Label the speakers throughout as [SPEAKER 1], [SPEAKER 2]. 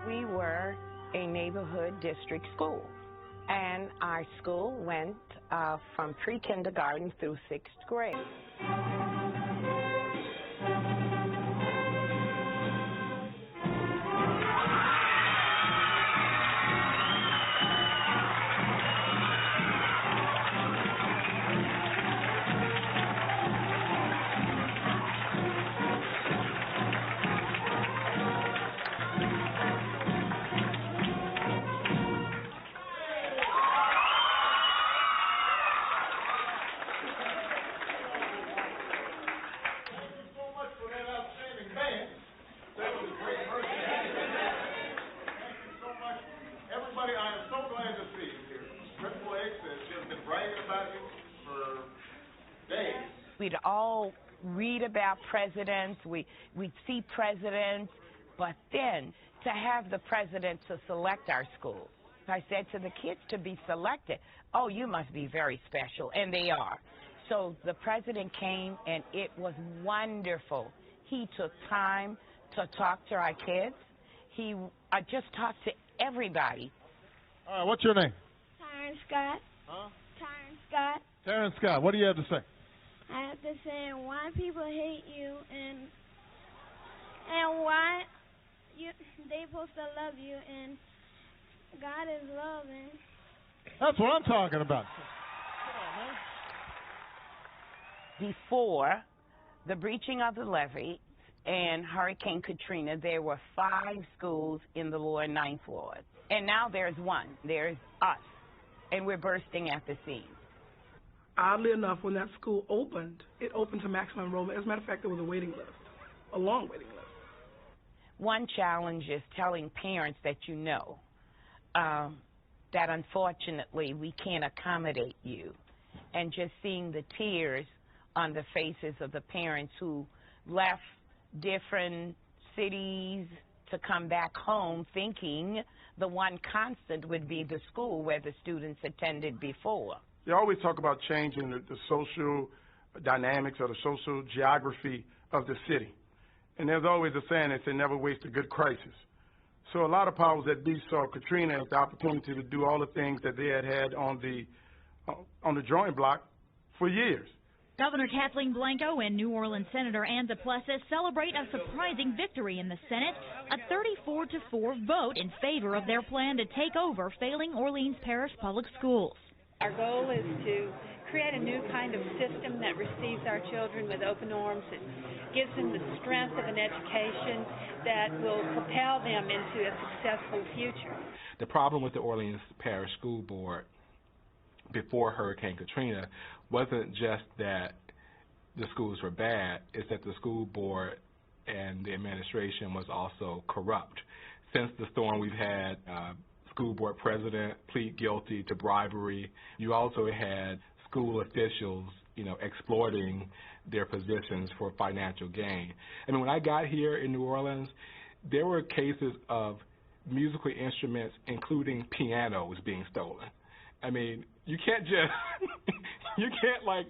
[SPEAKER 1] We were a neighborhood district school, and our school went from pre-kindergarten through 6th grade. We'd all read about presidents, we'd see presidents, but then to have the president to select our school. I said to the kids, to be selected, oh, you must be very special, and they are. So the president came, and it was wonderful. He took time to talk to our kids. He just talked to everybody.
[SPEAKER 2] All right, what's your name?
[SPEAKER 3] Tyron Scott.
[SPEAKER 2] Huh?
[SPEAKER 3] Tyron Scott.
[SPEAKER 2] Terrence Scott, what do you have to say?
[SPEAKER 3] I have to say why people hate you and why they supposed to love you, and God is loving.
[SPEAKER 2] That's what I'm talking about.
[SPEAKER 1] Before the breaching of the levee and Hurricane Katrina, there were 5 schools in the lower 9th ward. And now there's 1. There's us. And we're bursting at the seams.
[SPEAKER 4] Oddly enough, when that school opened, it opened to maximum enrollment. As a matter of fact, there was a waiting list, a long waiting list.
[SPEAKER 1] One challenge is telling parents that you know that unfortunately we can't accommodate you, and just seeing the tears on the faces of the parents who left different cities to come back home thinking the one constant would be the school where the students attended before.
[SPEAKER 5] They always talk about changing the social dynamics or the social geography of the city. And there's always a saying that they never waste a good crisis. So a lot of powers that be saw Katrina as the opportunity to do all the things that they had on the drawing block for years.
[SPEAKER 6] Governor Kathleen Blanco and New Orleans Senator Ann Duplessis celebrate a surprising victory in the Senate, a 34-4 vote in favor of their plan to take over failing Orleans Parish Public Schools.
[SPEAKER 7] Our goal is to create a new kind of system that receives our children with open arms, that gives them the strength of an education that will propel them into a successful future.
[SPEAKER 8] The problem with the Orleans Parish School Board before Hurricane Katrina wasn't just that the schools were bad, it's that the school board and the administration was also corrupt. Since the storm, we've had school board president plead guilty to bribery. You also had school officials, exploiting their positions for financial gain. I mean, when I got here in New Orleans, there were cases of musical instruments, including pianos, being stolen. I mean, you can't just, you can't like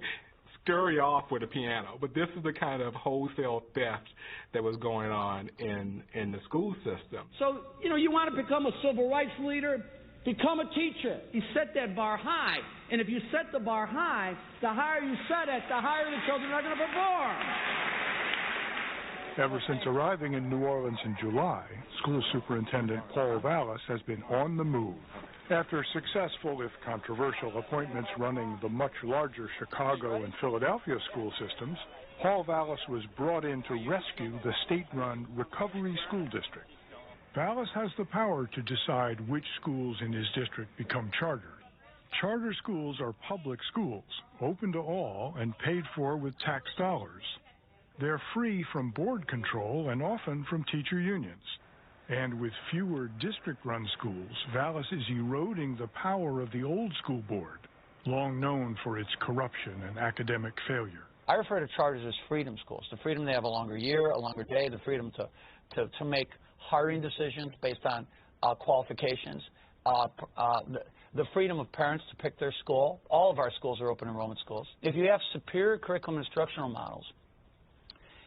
[SPEAKER 8] scurry off with a piano, but this is the kind of wholesale theft that was going on in the school system.
[SPEAKER 9] So, you want to become a civil rights leader, become a teacher. You set that bar high, and if you set the bar high, the higher you set it, the higher the children are going to perform.
[SPEAKER 10] Ever since arriving in New Orleans in July, School Superintendent Paul Vallas has been on the move. After successful, if controversial, appointments running the much larger Chicago and Philadelphia school systems, Paul Vallas was brought in to rescue the state-run Recovery School District. Vallas has the power to decide which schools in his district become chartered. Charter schools are public schools, open to all and paid for with tax dollars. They're free from board control and often from teacher unions. And with fewer district-run schools, Vallas is eroding the power of the old school board, long known for its corruption and academic failure.
[SPEAKER 11] I refer to charters as freedom schools. The freedom they have a longer year, a longer day, the freedom to make hiring decisions based on qualifications, the freedom of parents to pick their school. All of our schools are open enrollment schools. If you have superior curriculum instructional models,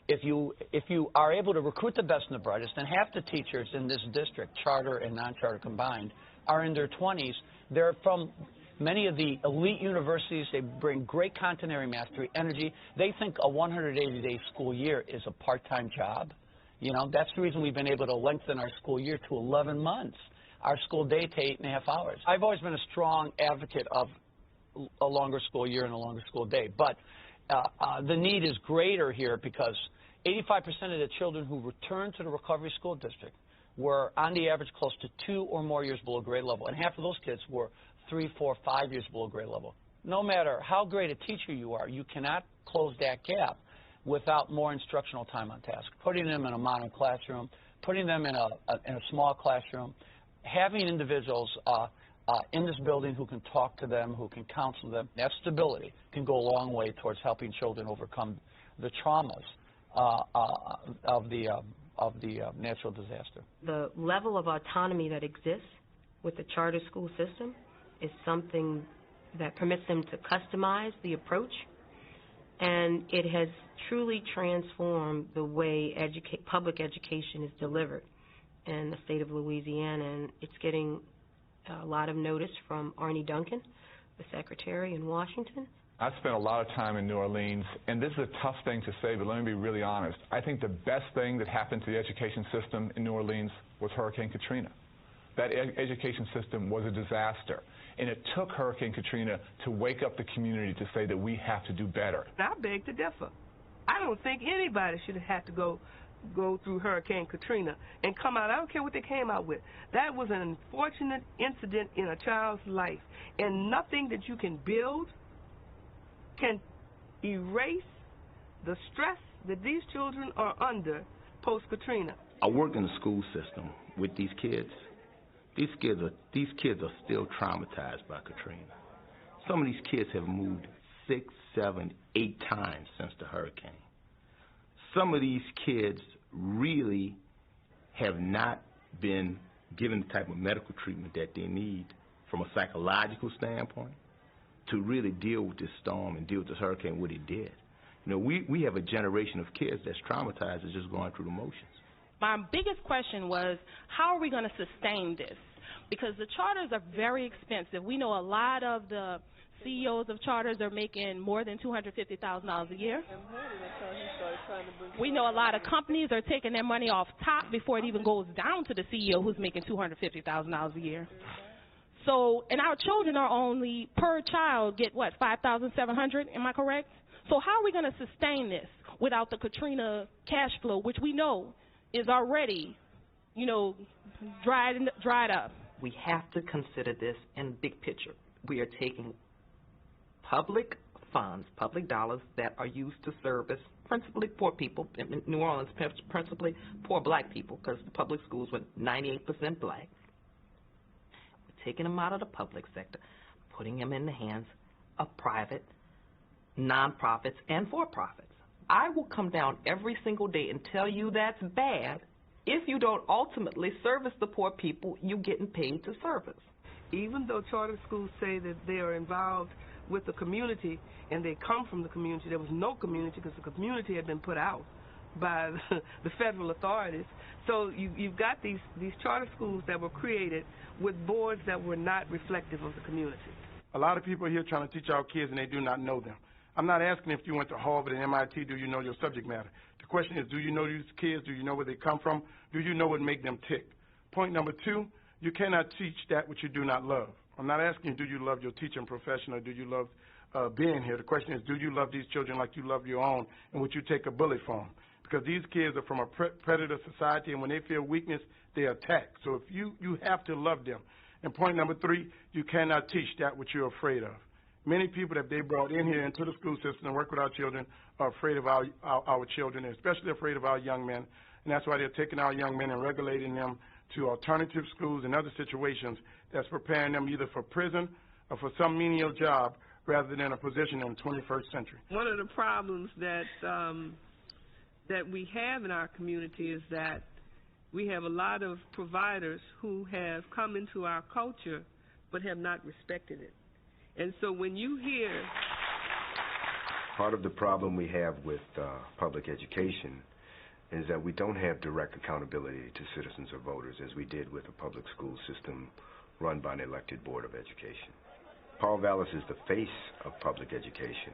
[SPEAKER 11] if you are able to recruit the best and the brightest, and half the teachers in this district, charter and non-charter combined, are in their 20s. They're from many of the elite universities. They bring great content area mastery, energy. They think a 180-day school year is a part-time job. You know, that's the reason we've been able to lengthen our school year to 11 months, our school day to 8.5 hours. I've always been a strong advocate of a longer school year and a longer school day, but the need is greater here because 85% of the children who return to the recovery school district were, on the average, close to 2 or more years below grade level, and half of those kids were 3, 4, 5 years below grade level. No matter how great a teacher you are, you cannot close that gap without more instructional time on task. Putting them in a modern classroom, putting them in a small classroom, having individuals in this building who can talk to them, who can counsel them, that stability can go a long way towards helping children overcome the traumas of the natural disaster.
[SPEAKER 12] The level of autonomy that exists with the charter school system is something that permits them to customize the approach, and it has truly transformed the way public education is delivered in the state of Louisiana, and it's getting a lot of notice from Arne Duncan, the secretary in Washington.
[SPEAKER 13] I spent a lot of time in New Orleans, and this is a tough thing to say, but let me be really honest. I think the best thing that happened to the education system in New Orleans was Hurricane Katrina. That education system was a disaster, and it took Hurricane Katrina to wake up the community to say that we have to do better.
[SPEAKER 14] I beg to differ. I don't think anybody should have had to go through Hurricane Katrina and come out. I don't care what they came out with. That was an unfortunate incident in a child's life, and nothing that you can build can erase the stress that these children are under post-Katrina.
[SPEAKER 15] I work in the school system with these kids. These kids are still traumatized by Katrina. Some of these kids have moved 6, 7, 8 times since the hurricane. Some of these kids really have not been given the type of medical treatment that they need from a psychological standpoint to really deal with this storm and deal with this hurricane, what it did. You know, we have a generation of kids that's traumatized and just going through the motions.
[SPEAKER 16] My biggest question was, how are we going to sustain this? Because the charters are very expensive. We know a lot of the CEOs of charters are making more than $250,000 a year. We know a lot of companies are taking their money off top before it even goes down to the CEO who's making $250,000 a year. So, and our children are only, per child, get what, $5,700, am I correct? So how are we going to sustain this without the Katrina cash flow, which we know is already, you know, dried up?
[SPEAKER 17] We have to consider this in big picture. We are taking public funds, public dollars that are used to service principally poor people, in New Orleans, principally poor black people, because the public schools were 98% black. We're taking them out of the public sector, putting them in the hands of private, nonprofits, and for-profits. I will come down every single day and tell you that's bad if you don't ultimately service the poor people you're getting paid to service.
[SPEAKER 14] Even though charter schools say that they are involved with the community and they come from the community, there was no community because the community had been put out by the federal authorities. So you've got these charter schools that were created with boards that were not reflective of the community.
[SPEAKER 5] A lot of people here trying to teach our kids and they do not know them. I'm not asking if you went to Harvard and MIT, do you know your subject matter? The question is, do you know these kids? Do you know where they come from? Do you know what make them tick? Point number 2, you cannot teach that which you do not love. I'm not asking you, do you love your teaching profession or do you love being here? The question is, do you love these children like you love your own, and would you take a bullet for them? Because these kids are from a predator society, and when they feel weakness, they attack. So if you have to love them. And point number 3, you cannot teach that which you're afraid of. Many people that they brought in here into the school system and work with our children are afraid of our children, and especially afraid of our young men. And that's why they're taking our young men and regulating them to alternative schools and other situations that's preparing them either for prison or for some menial job rather than a position in the 21st century.
[SPEAKER 14] One of the problems that we have in our community is that we have a lot of providers who have come into our culture but have not respected it. And so when you hear
[SPEAKER 18] Part of the problem we have with public education is that we don't have direct accountability to citizens or voters as we did with a public school system run by an elected board of education. Paul Vallas is the face of public education,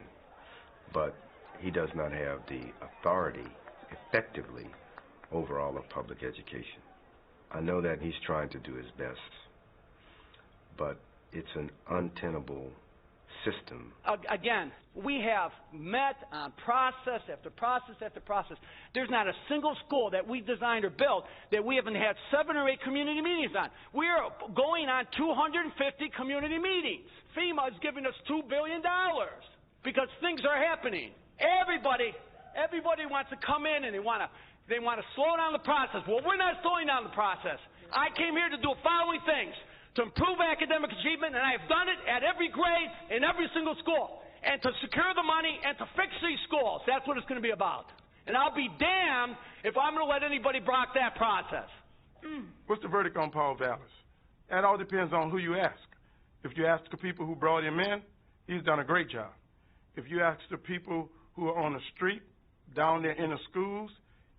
[SPEAKER 18] but he does not have the authority effectively over all of public education. I know that he's trying to do his best, but it's an untenable system.
[SPEAKER 9] Again, we have met on process after process after process. There's not a single school that we've designed or built that we haven't had 7 or 8 community meetings on. We're going on 250 community meetings. FEMA is giving us $2 billion because things are happening. Everybody wants to come in and they want to slow down the process. Well, we're not slowing down the process. I came here to do the following things: to improve academic achievement, and I have done it at every grade in every single school, and to secure the money and to fix these schools. That's what it's going to be about. And I'll be damned if I'm going to let anybody block that process.
[SPEAKER 5] What's the verdict on Paul Vallas? That all depends on who you ask. If you ask the people who brought him in, he's done a great job. If you ask the people who are on the street, down there in the schools,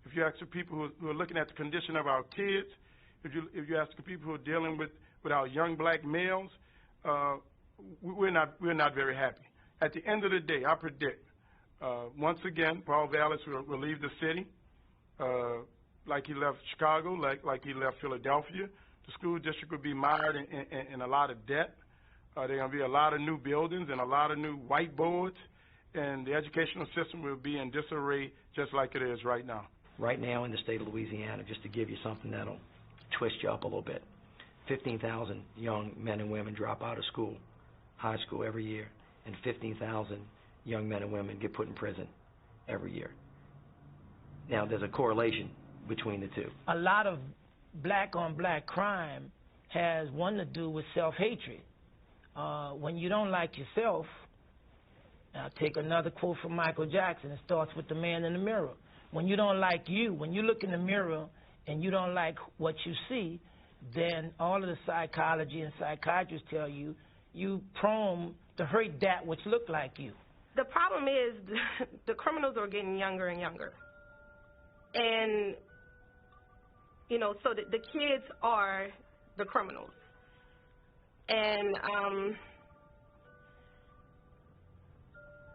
[SPEAKER 5] if you ask the people who are looking at the condition of our kids, if you ask the people who are dealing with our young black males, we're not very happy. At the end of the day, I predict, once again, Paul Vallas will leave the city like he left Chicago, like he left Philadelphia. The school district will be mired in a lot of debt. There are going to be a lot of new buildings and a lot of new whiteboards, and the educational system will be in disarray just like it is right now.
[SPEAKER 19] Right now in the state of Louisiana, just to give you something that'll twist you up a little bit, 15,000 young men and women drop out of school, high school every year, and 15,000 young men and women get put in prison every year. Now, there's a correlation between the two.
[SPEAKER 20] A lot of black-on-black crime has one to do with self-hatred. When you don't like yourself, I'll take another quote from Michael Jackson. It starts with the man in the mirror. When you don't like you, when you look in the mirror and you don't like what you see, then all of the psychology and psychiatrists tell you you prone to hurt that which look like you.
[SPEAKER 21] The problem is the criminals are getting younger and younger. And, you know, so the kids are the criminals. And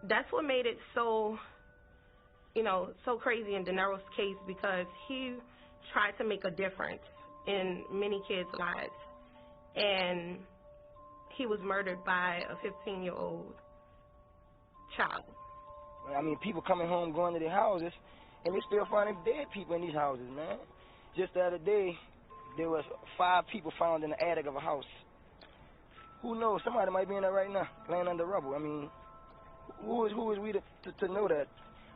[SPEAKER 21] that's what made it so, you know, so crazy in Dinero's case, because he tried to make a difference in many kids' lives. And he was murdered by a 15-year-old child.
[SPEAKER 22] I mean, people coming home, going to their houses, and they still finding dead people in these houses, man. Just the other day, there was 5 people found in the attic of a house. Who knows? Somebody might be in there right now, laying under rubble. I mean, who is we to know that?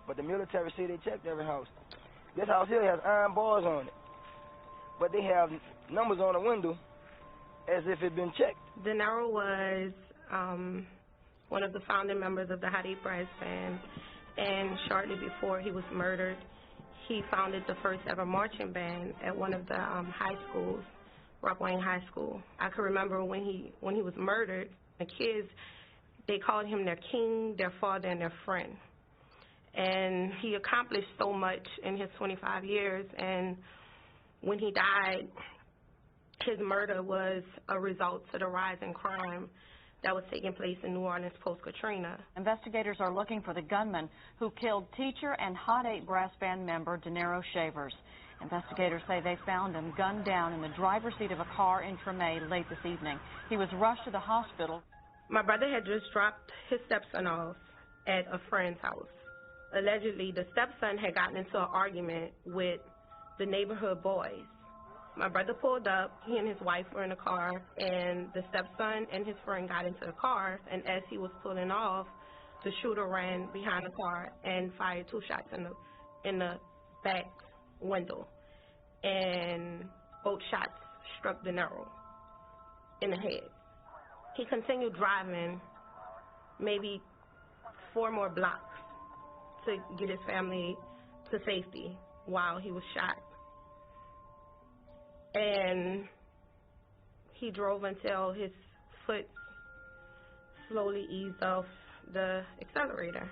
[SPEAKER 22] But the military say they checked every house. This house here has iron bars on it, but they have numbers on the window as if it been checked.
[SPEAKER 21] Dinero was one of the founding members of the Hadid Brass Band, and shortly before he was murdered, he founded the first ever marching band at one of the high schools, Rock Wayne High School. I can remember when he was murdered, the kids, they called him their king, their father, and their friend. And he accomplished so much in his 25 years, and when he died, his murder was a result to the rise in crime that was taking place in New Orleans post-Katrina.
[SPEAKER 23] Investigators are looking for the gunman who killed teacher and Hot 8 brass band member Dinero Shavers. Investigators say they found him gunned down in the driver's seat of a car in Treme late this evening. He was rushed to the hospital.
[SPEAKER 21] My brother had just dropped his stepson off at a friend's house. Allegedly, the stepson had gotten into an argument with the neighborhood boys. My brother pulled up, he and his wife were in the car, and the stepson and his friend got into the car, and as he was pulling off, the shooter ran behind the car and fired 2 shots in the back window. And both shots struck Dinero in the head. He continued driving maybe 4 more blocks to get his family to safety while he was shot. And he drove until his foot slowly eased off the accelerator.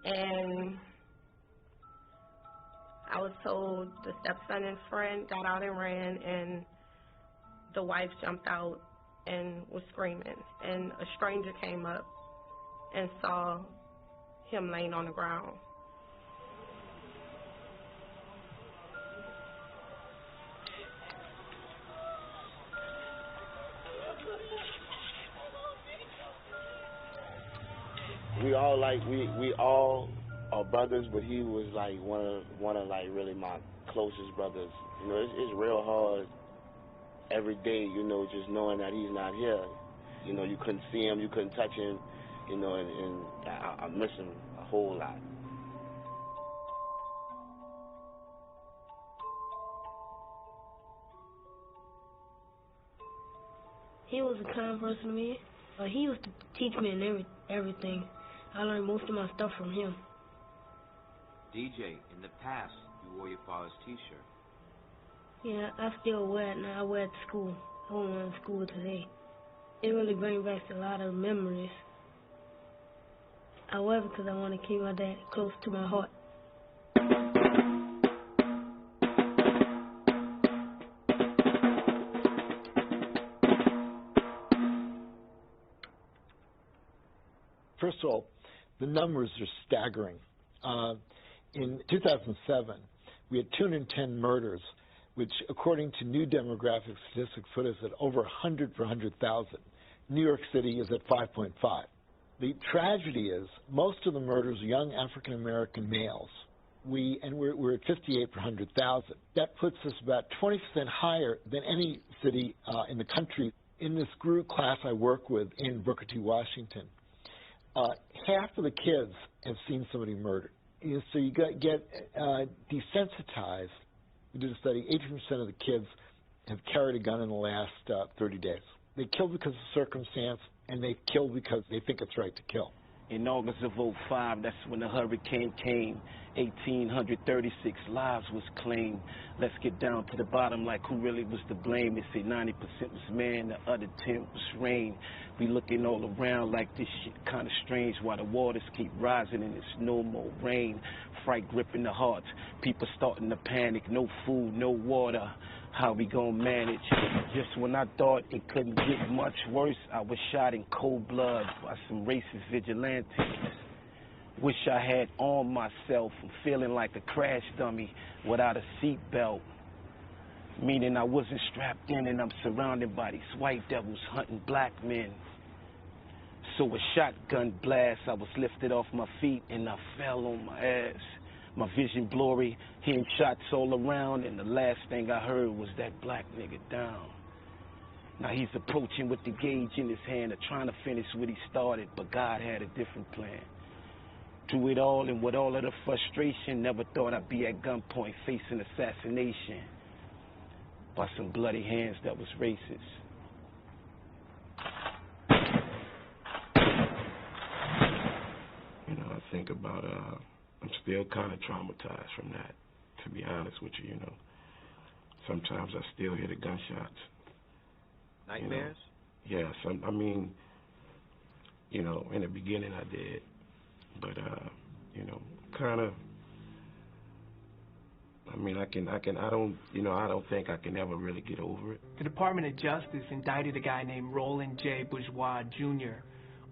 [SPEAKER 21] and I was told the stepson and friend got out and ran, and the wife jumped out and was screaming, and a stranger came up and saw him laying on the ground.
[SPEAKER 2] We all are brothers, but he was like one of like really my closest brothers. You know, it's real hard every day, you know, just knowing that he's not here. You know, you couldn't see him, you couldn't touch him, you know, and I miss him a whole lot.
[SPEAKER 3] He was a kind person to me. He used to teach me everything. I learned most of my stuff from him.
[SPEAKER 4] DJ, in the past, you wore your father's t-shirt.
[SPEAKER 3] Yeah, I still wear it now. I wear it to school. I won't wear it to school today. It really brings back a lot of memories. I wear it because I want to keep my dad close to my heart.
[SPEAKER 24] First of all, the numbers are staggering. In 2007, we had 210 murders, which, according to new demographic statistics, put us at over 100 per 100,000. New York City is at 5.5. The tragedy is most of the murders are young African-American males. We're at 58 per 100,000. That puts us about 20% higher than any city in the country. In this group class I work with in Booker T. Washington, half of the kids have seen somebody murdered. So you get desensitized. We did a study, 18% of the kids have carried a gun in the last 30 days. They killed because of circumstance, and they killed because they think it's right to kill.
[SPEAKER 25] In August of '05, that's when the hurricane came. 1,836 lives was claimed. Let's get down to the bottom, like who really was to blame. They say 90% was man, the other 10 was rain. We looking all around like this shit kind of strange, while the waters keep rising and it's no more rain. Fright gripping the hearts, people starting to panic. No food, no water. How we gonna manage? Just when I thought it couldn't get much worse, I was shot in cold blood by some racist vigilantes. Wish I had armed myself. I'm feeling like a crash dummy without a seat belt. Meaning I wasn't strapped in, and I'm surrounded by these white devils hunting black men. So a shotgun blast, I was lifted off my feet and I fell on my ass. My vision blurry, hearing shots all around, and the last thing I heard was that black nigga down. Now he's approaching with the gauge in his hand, trying to finish what he started, but God had a different plan. Through it all and with all of the frustration, never thought I'd be at gunpoint facing assassination by some bloody hands that was racist.
[SPEAKER 15] You know, I think about, I'm still kind of traumatized from that, to be honest with you, you know. Sometimes I still hear the gunshots.
[SPEAKER 4] Nightmares?
[SPEAKER 15] You know? Yeah, I mean, you know, in the beginning I did. But, you know, kind of, I mean, I don't think I can ever really get over it.
[SPEAKER 26] The Department of Justice indicted a guy named Roland J. Bourgeois, Jr.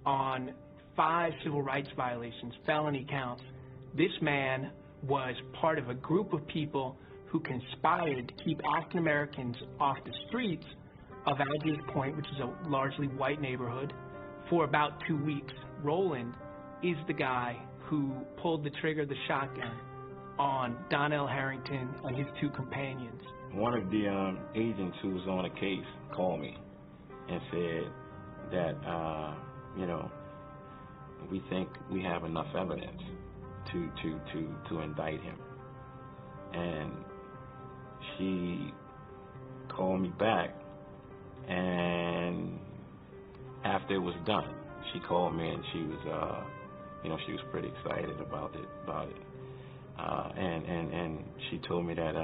[SPEAKER 26] on 5 civil rights violations, felony counts. This man was part of a group of people who conspired to keep African Americans off the streets of Algiers Point, which is a largely white neighborhood, for about 2 weeks. Roland is the guy who pulled the trigger of the shotgun on Donnell Harrington and his 2 companions.
[SPEAKER 15] One of the agents who was on the case called me and said that, you know, we think we have enough evidence to indict him. And she called me back, and after it was done, she called me and she was, you know, she was pretty excited about it. And she told me that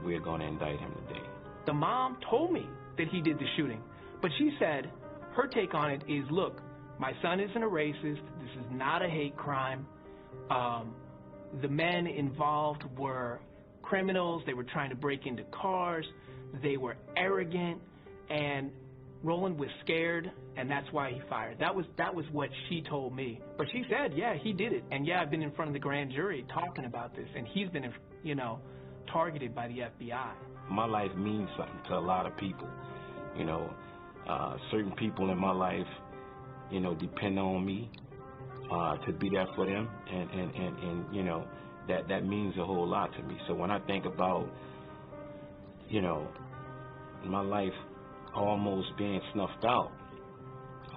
[SPEAKER 15] we're going to indict him today.
[SPEAKER 26] The mom told me that he did the shooting, but she said her take on it is, look, my son isn't a racist. This is not a hate crime. The men involved were criminals. They were trying to break into cars. They were arrogant, and Roland was scared, and that's why he fired. That was what she told me. But she said, yeah, he did it. And yeah, I've been in front of the grand jury talking about this, and he's been, targeted by the FBI.
[SPEAKER 15] My life means something to a lot of people. Certain people in my life, depend on me to be there for them, and that means a whole lot to me. So when I think about, my life almost being snuffed out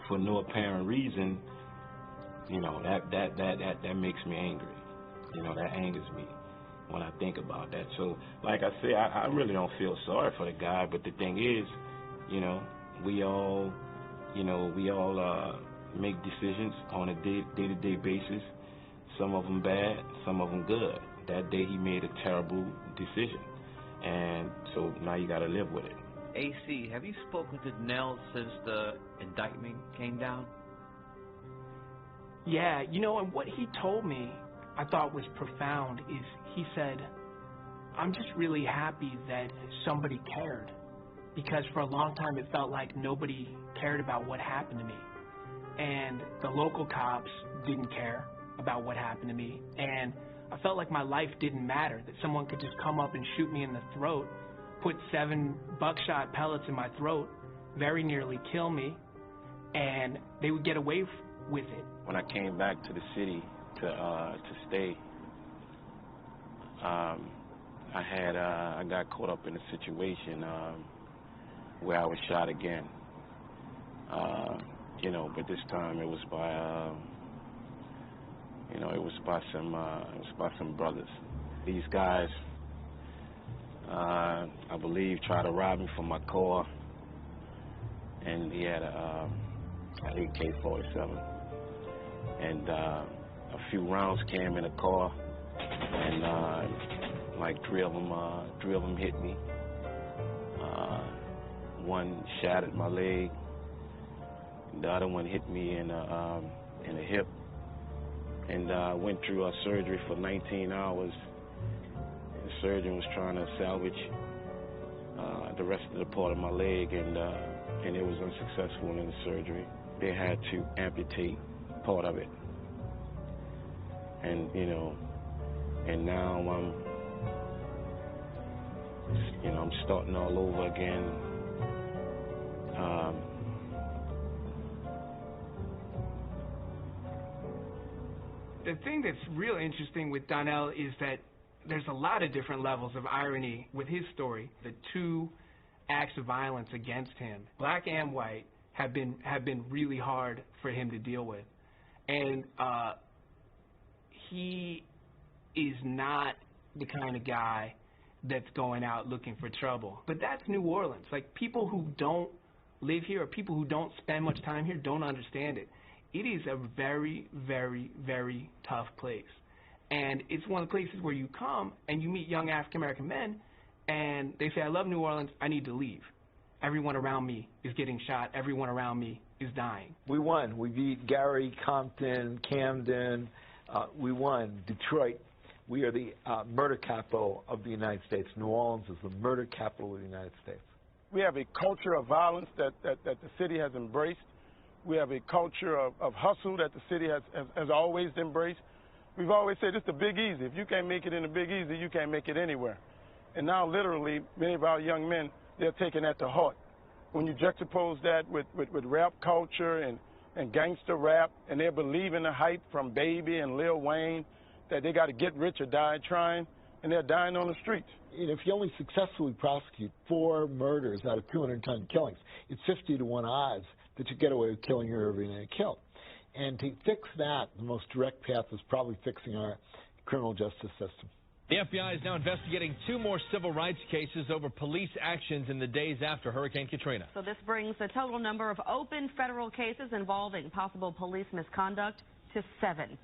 [SPEAKER 15] for no apparent reason, that makes me angry. That angers me when I think about that. So, like I say, I really don't feel sorry for the guy, but the thing is, we all make decisions on a day-to-day basis. Some of them bad, some of them good. That day he made a terrible decision, and so now you got to live with it.
[SPEAKER 1] AC, have you spoken to Nell since the indictment came down?
[SPEAKER 26] Yeah, and what he told me I thought was profound is he said, I'm just really happy that somebody cared, because for a long time it felt like nobody cared about what happened to me. And the local cops didn't care about what happened to me, and I felt like my life didn't matter, that someone could just come up and shoot me in the throat, put 7 buckshot pellets in my throat, very nearly kill me, and they would get away with it.
[SPEAKER 15] When I came back to the city to stay, I got caught up in a situation where I was shot again. But this time it was by some brothers. These guys, I believe, tried to rob me from my car, and he had an AK-47, and a few rounds came in the car, and like three of them hit me. One shattered my leg, the other one hit me in the hip, and I went through a surgery for 19 hours. The surgeon was trying to salvage the rest of the part of my leg, and it was unsuccessful in the surgery. They had to amputate part of it, and and now I'm starting all over again.
[SPEAKER 26] The thing that's real interesting with Donnell is that there's a lot of different levels of irony with his story. The 2 acts of violence against him, black and white, have been really hard for him to deal with. And he is not the kind of guy that's going out looking for trouble. But that's New Orleans. Like, people who don't live here or people who don't spend much time here don't understand it. It is a very, very, very tough place. And it's one of the places where you come and you meet young African-American men and they say, I love New Orleans, I need to leave. Everyone around me is getting shot. Everyone around me is dying.
[SPEAKER 24] We won. We beat Gary, Compton, Camden. We won. Detroit. We are the murder capital of the United States. New Orleans is the murder capital of the United States.
[SPEAKER 5] We have a culture of violence that the city has embraced. We have a culture of hustle that the city has always embraced. We've always said it's the Big Easy. If you can't make it in the Big Easy, you can't make it anywhere. And now, literally, many of our young men, they're taking that to heart. When you juxtapose that with rap culture and gangster rap, and they're believing the hype from Baby and Lil Wayne that they got to get rich or die trying, and they're dying on the streets.
[SPEAKER 24] If you only successfully prosecute 4 murders out of 210 killings, it's 50-to-1 odds that you get away with killing whoever you're going to kill. And to fix that, the most direct path is probably fixing our criminal justice system.
[SPEAKER 6] The FBI is now investigating 2 more civil rights cases over police actions in the days after Hurricane Katrina.
[SPEAKER 7] So this brings the total number of open federal cases involving possible police misconduct to 7.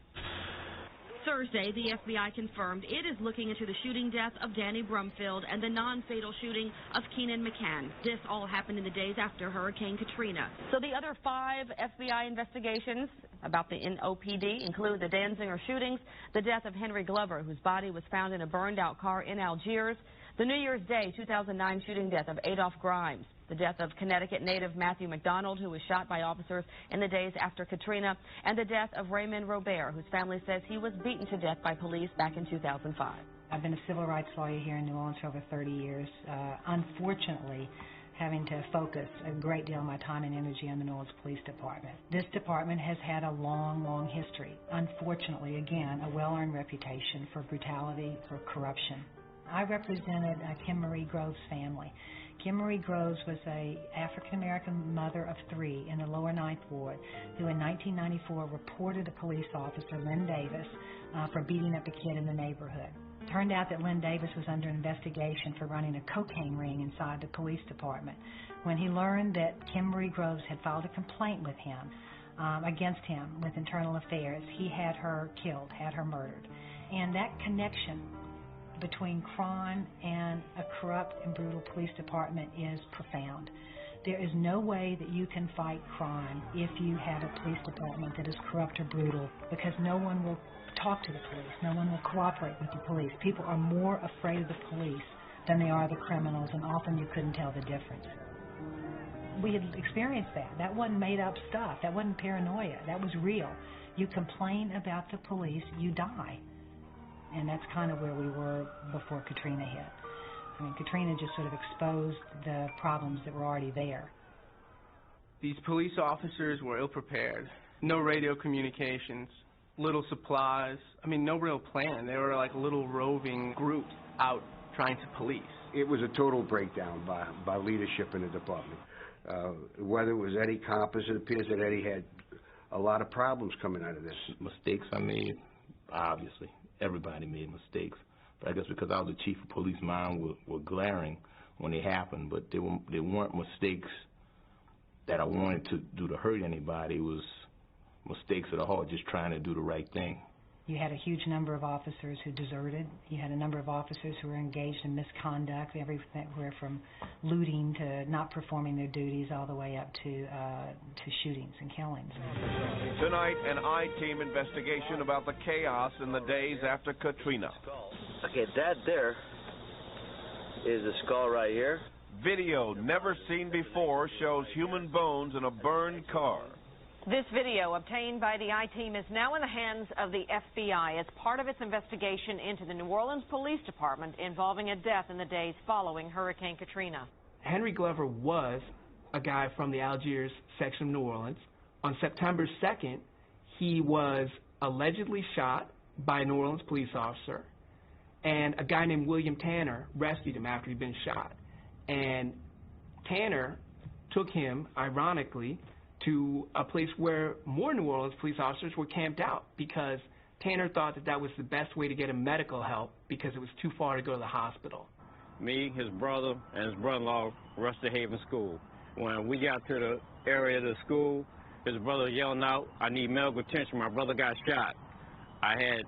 [SPEAKER 8] Thursday, the FBI confirmed it is looking into the shooting death of Danny Brumfield and the non-fatal shooting of Keenan McCann. This all happened in the days after Hurricane Katrina.
[SPEAKER 7] So the other 5 FBI investigations about the NOPD include the Danziger shootings, the death of Henry Glover, whose body was found in a burned-out car in Algiers, the New Year's Day 2009 shooting death of Adolph Grimes, the death of Connecticut native Matthew McDonald, who was shot by officers in the days after Katrina, and the death of Raymond Robert, whose family says he was beaten to death by police back in 2005.
[SPEAKER 10] I've been a civil rights lawyer here in New Orleans for over 30 years. Unfortunately, having to focus a great deal of my time and energy on the New Orleans Police Department. This department has had a long, long history. Unfortunately, again, a well-earned reputation for brutality, for corruption. I represented Kim Marie Groves' family. Kim Marie Groves was an African-American mother of 3 in the lower 9th Ward who in 1994 reported a police officer, Lynn Davis, for beating up a kid in the neighborhood. It turned out that Lynn Davis was under investigation for running a cocaine ring inside the police department. When he learned that Kim Marie Groves had filed a complaint with him, against him with Internal Affairs, he had her killed, had her murdered. And that connection between crime and a corrupt and brutal police department is profound. There is no way that you can fight crime if you have a police department that is corrupt or brutal, because no one will talk to the police, no one will cooperate with the police. People are more afraid of the police than they are the criminals, and often you couldn't tell the difference. We had experienced that. That wasn't made up stuff. That wasn't paranoia. That was real. You complain about the police, you die. And that's kind of where we were before Katrina hit. I mean, Katrina just sort of exposed the problems that were already there.
[SPEAKER 11] These police officers were ill-prepared. No radio communications, little supplies. I mean, no real plan. They were like little roving groups out trying to police.
[SPEAKER 12] It was a total breakdown by leadership in the department. Whether it was Eddie Compass, it appears that Eddie had a lot of problems coming out of this.
[SPEAKER 15] Mistakes I made, obviously. Everybody made mistakes, but I guess because I was the chief of police, mine were glaring when they happened, but they weren't mistakes that I wanted to do to hurt anybody. It was mistakes of the heart, just trying to do the right thing.
[SPEAKER 10] You had a huge number of officers who deserted. You had a number of officers who were engaged in misconduct, everywhere from looting to not performing their duties all the way up to shootings and killings.
[SPEAKER 13] Tonight, an I-Team investigation about the chaos in the days after Katrina.
[SPEAKER 16] Okay, that there is a skull right here.
[SPEAKER 13] Video never seen before shows human bones in a burned car.
[SPEAKER 23] This video, obtained by the I-Team, is now in the hands of the FBI as part of its investigation into the New Orleans Police Department involving a death in the days following Hurricane Katrina.
[SPEAKER 26] Henry Glover was a guy from the Algiers section of New Orleans. On September 2nd, he was allegedly shot by a New Orleans police officer, and a guy named William Tanner rescued him after he'd been shot. And Tanner took him, ironically, to a place where more New Orleans police officers were camped out, because Tanner thought that that was the best way to get him medical help because it was too far to go to the hospital.
[SPEAKER 17] Me, his brother, and his brother-in-law rushed to Haven School. When we got to the area of the school, his brother yelling out, "I need medical attention, my brother got shot." I had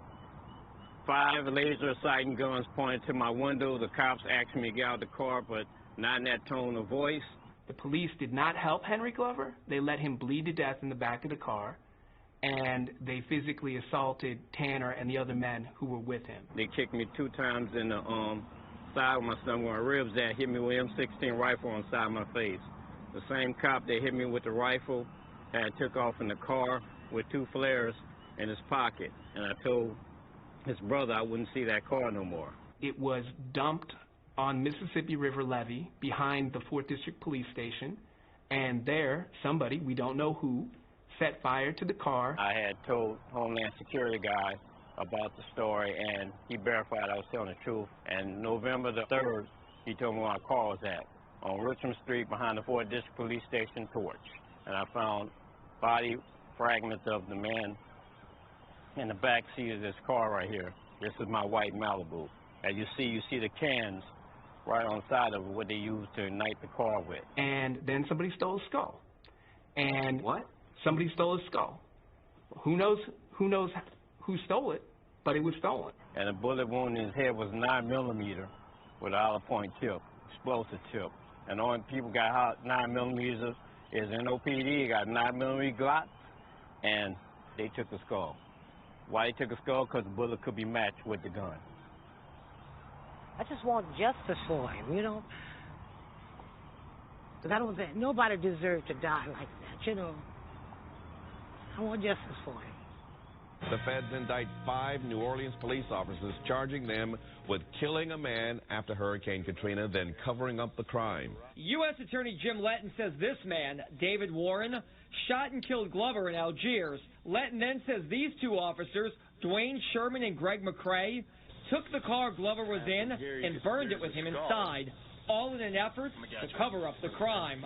[SPEAKER 17] 5 laser sighting guns pointed to my window. The cops asked me to get out of the car, but not in that tone of voice.
[SPEAKER 26] The police did not help Henry Glover. They let him bleed to death in the back of the car, and they physically assaulted Tanner and the other men who were with him.
[SPEAKER 17] They kicked me 2 times in the side of my stomach where my ribs at, hit me with M16 rifle on the side of my face. The same cop that hit me with the rifle had took off in the car with 2 flares in his pocket, and I told his brother I wouldn't see that car no more.
[SPEAKER 26] It was dumped on Mississippi River Levee behind the 4th District Police Station, and there, somebody, we don't know who, set fire to the car.
[SPEAKER 17] I had told Homeland Security guy about the story, and he verified I was telling the truth. And November the 3rd, he told me where my car was at, on Richmond Street behind the 4th District Police Station porch. And I found body fragments of the man in the back seat of this car right here. This is my white Malibu. As you see the cans right on the side of it, what they used to ignite the car with.
[SPEAKER 26] And then somebody stole a skull. And
[SPEAKER 17] what?
[SPEAKER 26] Somebody stole a skull. Who knows who stole it, but it was stolen.
[SPEAKER 17] And the bullet wound in his head was 9mm with an olive point tip, explosive tip. And the only people got 9mm is NOPD, got 9mm Glocks, and they took the skull. Why they took the skull? Because the bullet could be matched with the gun.
[SPEAKER 9] I just want justice for him, you know. Because I don't think nobody deserves to die like that, you know. I want justice for him.
[SPEAKER 13] The feds indict 5 New Orleans police officers, charging them with killing a man after Hurricane Katrina, then covering up the crime.
[SPEAKER 14] U.S. Attorney Jim Letton says this man, David Warren, shot and killed Glover in Algiers. Letton then says these 2 officers, Dwayne Sherman and Greg McCrae, took the car Glover was in and burned it with him inside, all in an effort to cover up the crime.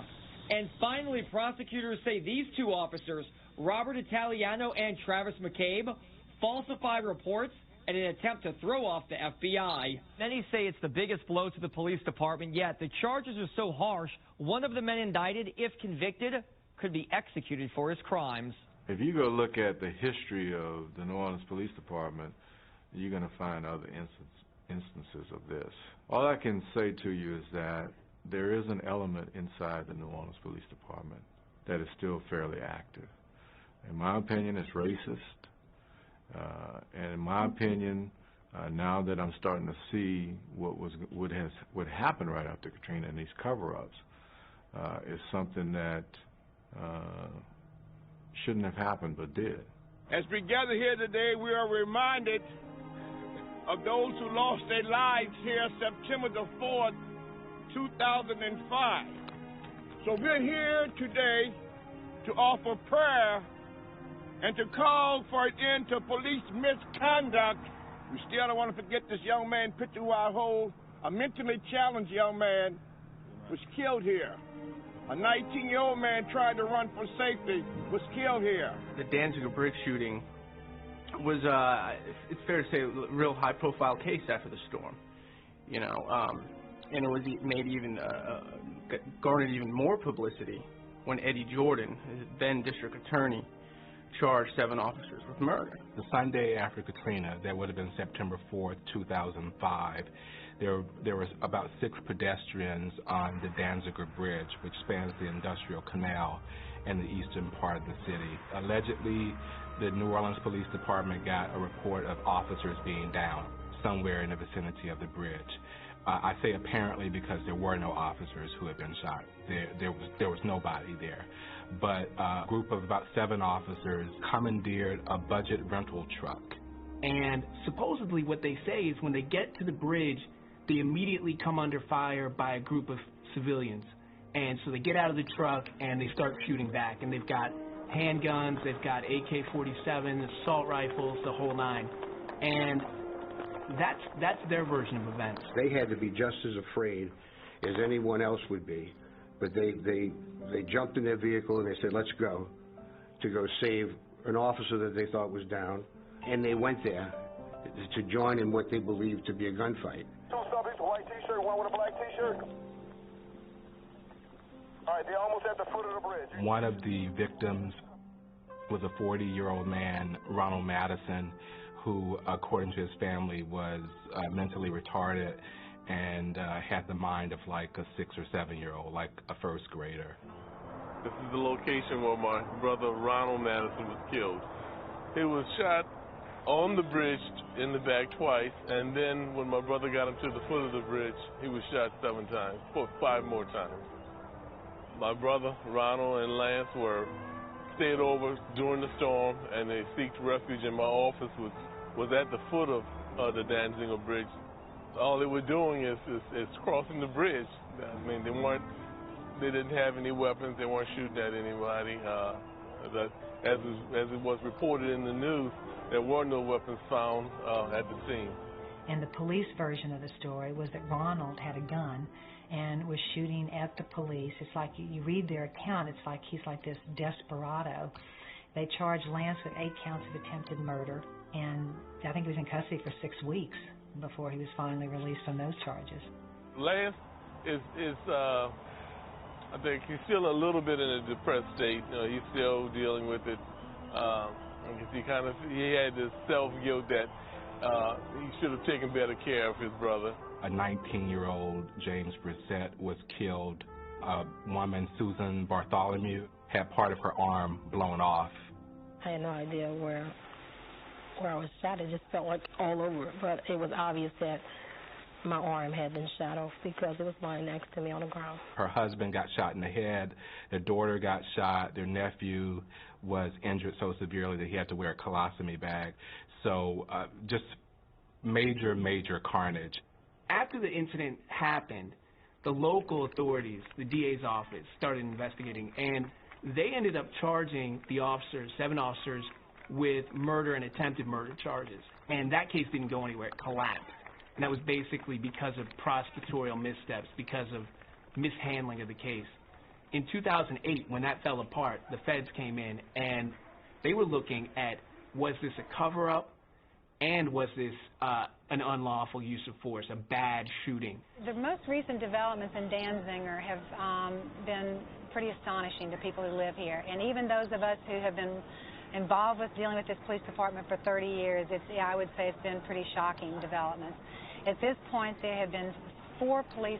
[SPEAKER 14] And finally, prosecutors say these 2 officers, Robert Italiano and Travis McCabe, falsified reports in an attempt to throw off the FBI. Many say it's the biggest blow to the police department yet. The charges are so harsh, one of the men indicted, if convicted, could be executed for his crimes.
[SPEAKER 18] If you go look at the history of the New Orleans Police Department, you're going to find other instances of this. All I can say to you is that there is an element inside the New Orleans Police Department that is still fairly active. In my opinion, it's racist. And in my opinion, now that I'm starting to see what happened right after Katrina and these cover-ups, is something that shouldn't have happened but did.
[SPEAKER 19] As we gather here today, we are reminded of those who lost their lives here September the 4th, 2005. So we're here today to offer prayer and to call for an end to police misconduct. We still don't want to forget this young man picture who I hold, a mentally challenged young man was killed here. A 19-year-old man tried to run for safety, was killed here.
[SPEAKER 11] The Danziger Bridge shooting was, it's fair to say, a real high-profile case after the storm. You know, and it was made even, garnered even more publicity when Eddie Jordan, then district attorney, charged 7 officers with murder.
[SPEAKER 20] The Sunday after Katrina, that would have been September 4th, 2005, there was about 6 pedestrians on the Danziger Bridge, which spans the Industrial Canal in the eastern part of the city. Allegedly, the New Orleans Police Department got a report of officers being down somewhere in the vicinity of the bridge. I say apparently because there were no officers who had been shot. There was nobody there. But a group of about 7 officers commandeered a budget rental truck.
[SPEAKER 26] And supposedly what they say is when they get to the bridge, they immediately come under fire by a group of civilians. And so they get out of the truck and they start shooting back. And they've got handguns, they've got AK-47s, assault rifles, the whole 9. And that's their version of events.
[SPEAKER 12] They had to be just as afraid as anyone else would be. But they jumped in their vehicle and they said, let's go, to go save an officer that they thought was down. And they went there to join in what they believed to be a gunfight.
[SPEAKER 19] 2 subjects, a white T-shirt, 1 with a black T-shirt. All right, they're almost at the foot of the bridge.
[SPEAKER 20] One of the victims was a 40-year-old man, Ronald Madison, who, according to his family, was mentally retarded and had the mind of like a 6 or 7-year-old, like a first grader.
[SPEAKER 22] This is the location where my brother Ronald Madison was killed. He was shot on the bridge in the back twice, and then when my brother got him to the foot of the bridge, he was shot 7 times, 5 more times. My brother Ronald and Lance stayed over during the storm, and they sought refuge in my office, was at the foot of the Danziger Bridge. All they were doing is crossing the bridge. I mean, they didn't have any weapons. They weren't shooting at anybody. As it was reported in the news, there were no weapons found at the scene.
[SPEAKER 10] And the police version of the story was that Ronald had a gun and was shooting at the police. It's like you read their account, it's like he's like this desperado. They charged Lance with 8 counts of attempted murder, and I think he was in custody for 6 weeks before he was finally released from those charges.
[SPEAKER 22] Lance is I think he's still a little bit in a depressed state. You know, he's still dealing with it. I guess he had this self-guilt that he should have taken better care of his brother.
[SPEAKER 20] A 19-year-old James Brissett was killed. A woman, Susan Bartholomew, had part of her arm blown off
[SPEAKER 1] I had no idea where I was shot. It just felt like all over it, but it was obvious that my arm had been shot off because it was lying next to me on the ground.
[SPEAKER 20] Her husband got shot in the head, their daughter got shot, their nephew was injured so severely that he had to wear a colostomy bag. So just major, major carnage.
[SPEAKER 26] After the incident happened, the local authorities, the DA's office, started investigating, and they ended up charging the officers, 7 officers, with murder and attempted murder charges. And that case didn't go anywhere. It collapsed. And that was basically because of prosecutorial missteps, because of mishandling of the case. In 2008, when that fell apart, the feds came in and they were looking at, was this a cover-up and was this an unlawful use of force, a bad shooting?
[SPEAKER 2] The most recent developments in Danziger have been pretty astonishing to people who live here. And even those of us who have been involved with dealing with this police department for 30 years, I would say it's been pretty shocking developments. At this point, there have been 5 police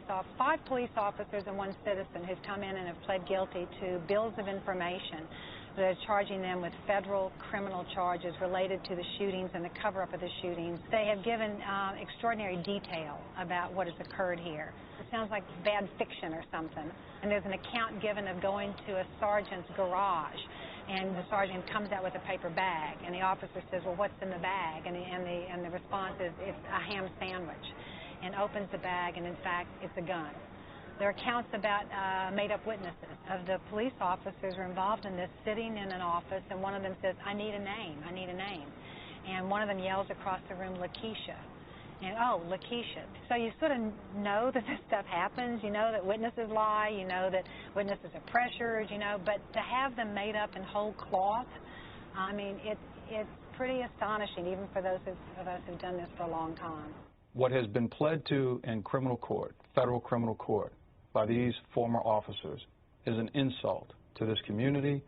[SPEAKER 2] officers and 1 citizen who've come in and have pled guilty to bills of information that are charging them with federal criminal charges related to the shootings and the cover-up of the shootings. They have given extraordinary detail about what has occurred here. It sounds like bad fiction or something. And there's an account given of going to a sergeant's garage, and the sergeant comes out with a paper bag, and the officer says, well, what's in the bag? And the response is, it's a ham sandwich, and opens the bag, and in fact, it's a gun. There are accounts about made-up witnesses of the police officers who are involved in this sitting in an office, and one of them says, I need a name, I need a name. And one of them yells across the room, Lakeisha. And, oh, Lakeisha. So you sort of know that this stuff happens. You know that witnesses lie. You know that witnesses are pressured, you know. But to have them made up in whole cloth, I mean, it's pretty astonishing, even for those of us who've done this for a long time.
[SPEAKER 3] What has been pled to in criminal court, federal criminal court, by these former officers is an insult to this community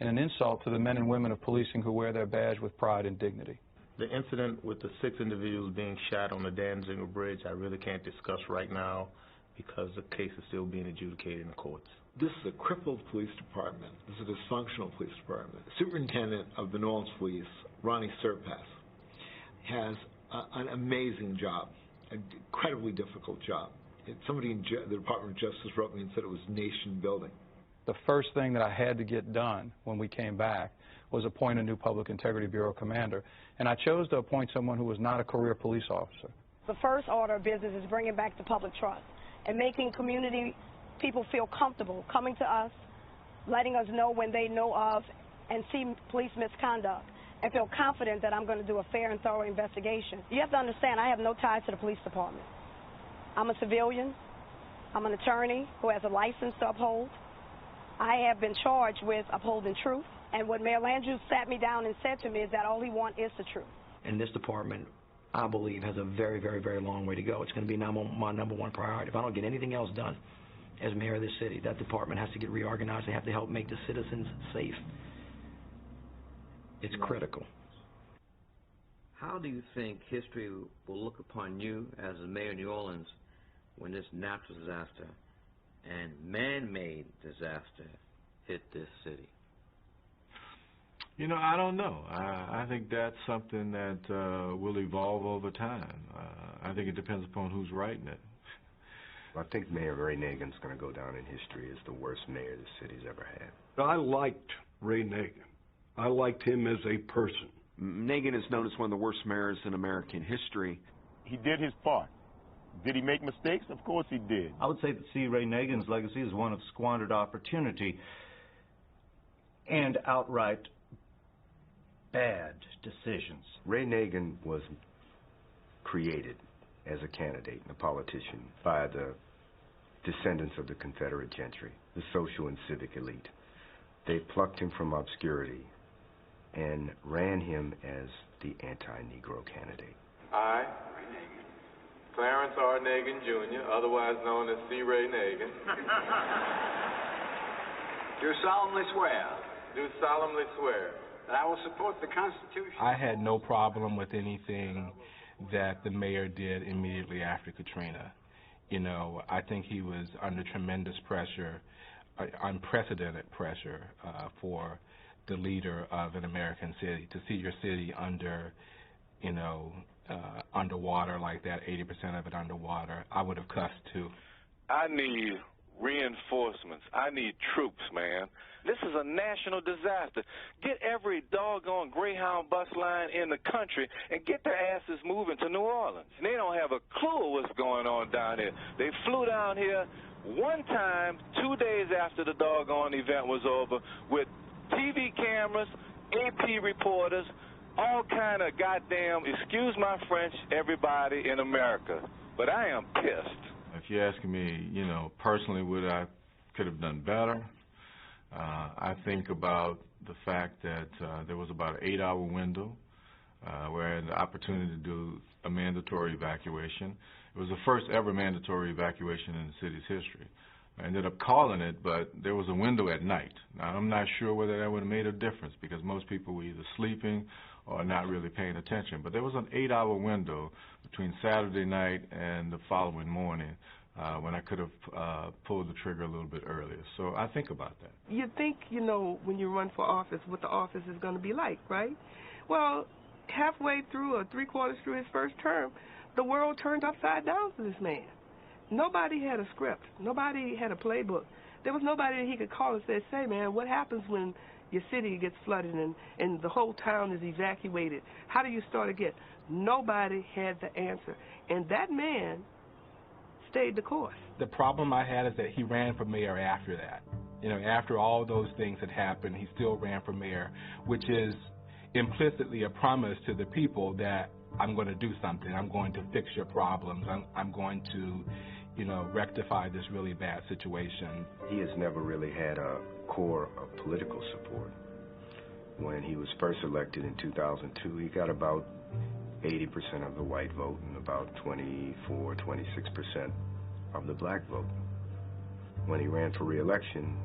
[SPEAKER 3] and an insult to the men and women of policing who wear their badge with pride and dignity.
[SPEAKER 15] The incident with the 6 individuals being shot on the Danziger Bridge, I really can't discuss right now because the case is still being adjudicated in the courts.
[SPEAKER 24] This is a crippled police department. This is a dysfunctional police department. The superintendent of the New Orleans Police, Ronnie Surpass, has an amazing job, an incredibly difficult job. Somebody in the Department of Justice wrote me and said it was nation building.
[SPEAKER 3] The first thing that I had to get done when we came back was appoint a new Public Integrity Bureau commander, and I chose to appoint someone who was not a career police officer.
[SPEAKER 4] The first order of business is bringing back the public trust and making community people feel comfortable coming to us, letting us know when they know of and see police misconduct, and feel confident that I'm going to do a fair and thorough investigation. You have to understand, I have no ties to the police department. I'm a civilian. I'm an attorney who has a license to uphold. I have been charged with upholding truth, and what Mayor Landrieu sat me down and said to me is that all he wants is the truth.
[SPEAKER 21] And this department, I believe, has a very, very, very long way to go. It's going to be my number 1 priority. If I don't get anything else done as mayor of this city, that department has to get reorganized. They have to help make the citizens safe. It's critical.
[SPEAKER 25] How do you think history will look upon you as the mayor of New Orleans when this natural disaster and man-made disaster hit this city?
[SPEAKER 18] You know, I don't know. I think that's something that will evolve over time. I think it depends upon who's writing it.
[SPEAKER 27] I think Mayor Ray Nagin's going to go down in history as the worst mayor the city's ever had.
[SPEAKER 28] I liked Ray Nagin. I liked him as a person.
[SPEAKER 29] Nagin is known as one of the worst mayors in American history.
[SPEAKER 19] He did his part. Did he make mistakes? Of course he did.
[SPEAKER 30] I would say that C. Ray Nagin's legacy is one of squandered opportunity and outright bad decisions.
[SPEAKER 27] Ray Nagin was created as a candidate and a politician by the descendants of the Confederate gentry, the social and civic elite. They plucked him from obscurity and ran him as the anti-Negro candidate.
[SPEAKER 31] I, Clarence R. Nagin, Jr., otherwise known as C. Ray Nagin,
[SPEAKER 32] do solemnly swear
[SPEAKER 31] do solemnly swear
[SPEAKER 32] that I will support the Constitution.
[SPEAKER 20] I had no problem with anything that the mayor did immediately after Katrina. You know, I think he was under tremendous pressure, unprecedented pressure for the leader of an American city. To see your city underwater like that, 80% of it underwater, I would have cussed too.
[SPEAKER 5] I need reinforcements. I need troops, man. This is a national disaster. Get every doggone Greyhound bus line in the country and get their asses moving to New Orleans. And they don't have a clue what's going on down here. They flew down here one time 2 days after the doggone event was over with TV cameras, AP reporters, all kind of goddamn, excuse my French, everybody in America. But I am pissed.
[SPEAKER 18] If you're asking me, personally, what I could have done better, I think about the fact that there was about an 8-hour window where I had the opportunity to do a mandatory evacuation. It was the first ever mandatory evacuation in the city's history. I ended up calling it, but there was a window at night. Now, I'm not sure whether that would have made a difference because most people were either sleeping or not really paying attention. But there was an 8-hour window between Saturday night and the following morning when I could have pulled the trigger a little bit earlier. So I think about that.
[SPEAKER 6] You think, when you run for office, what the office is going to be like, right? Well, halfway through or three-quarters through his first term, the world turned upside down for this man. Nobody had a script. Nobody had a playbook. There was nobody that he could call and say, man, what happens when your city gets flooded and the whole town is evacuated? How do you start again? Nobody had the answer. And that man stayed the course.
[SPEAKER 20] The problem I had is that he ran for mayor after that. After all those things had happened, he still ran for mayor, which is implicitly a promise to the people that I'm going to do something. I'm going to fix your problems. I'm going to, rectify this really bad situation.
[SPEAKER 27] He has never really had a core of political support. When he was first elected in 2002, he got about 80% of the white vote and about 24, 26% of the black vote. When he ran for re-election,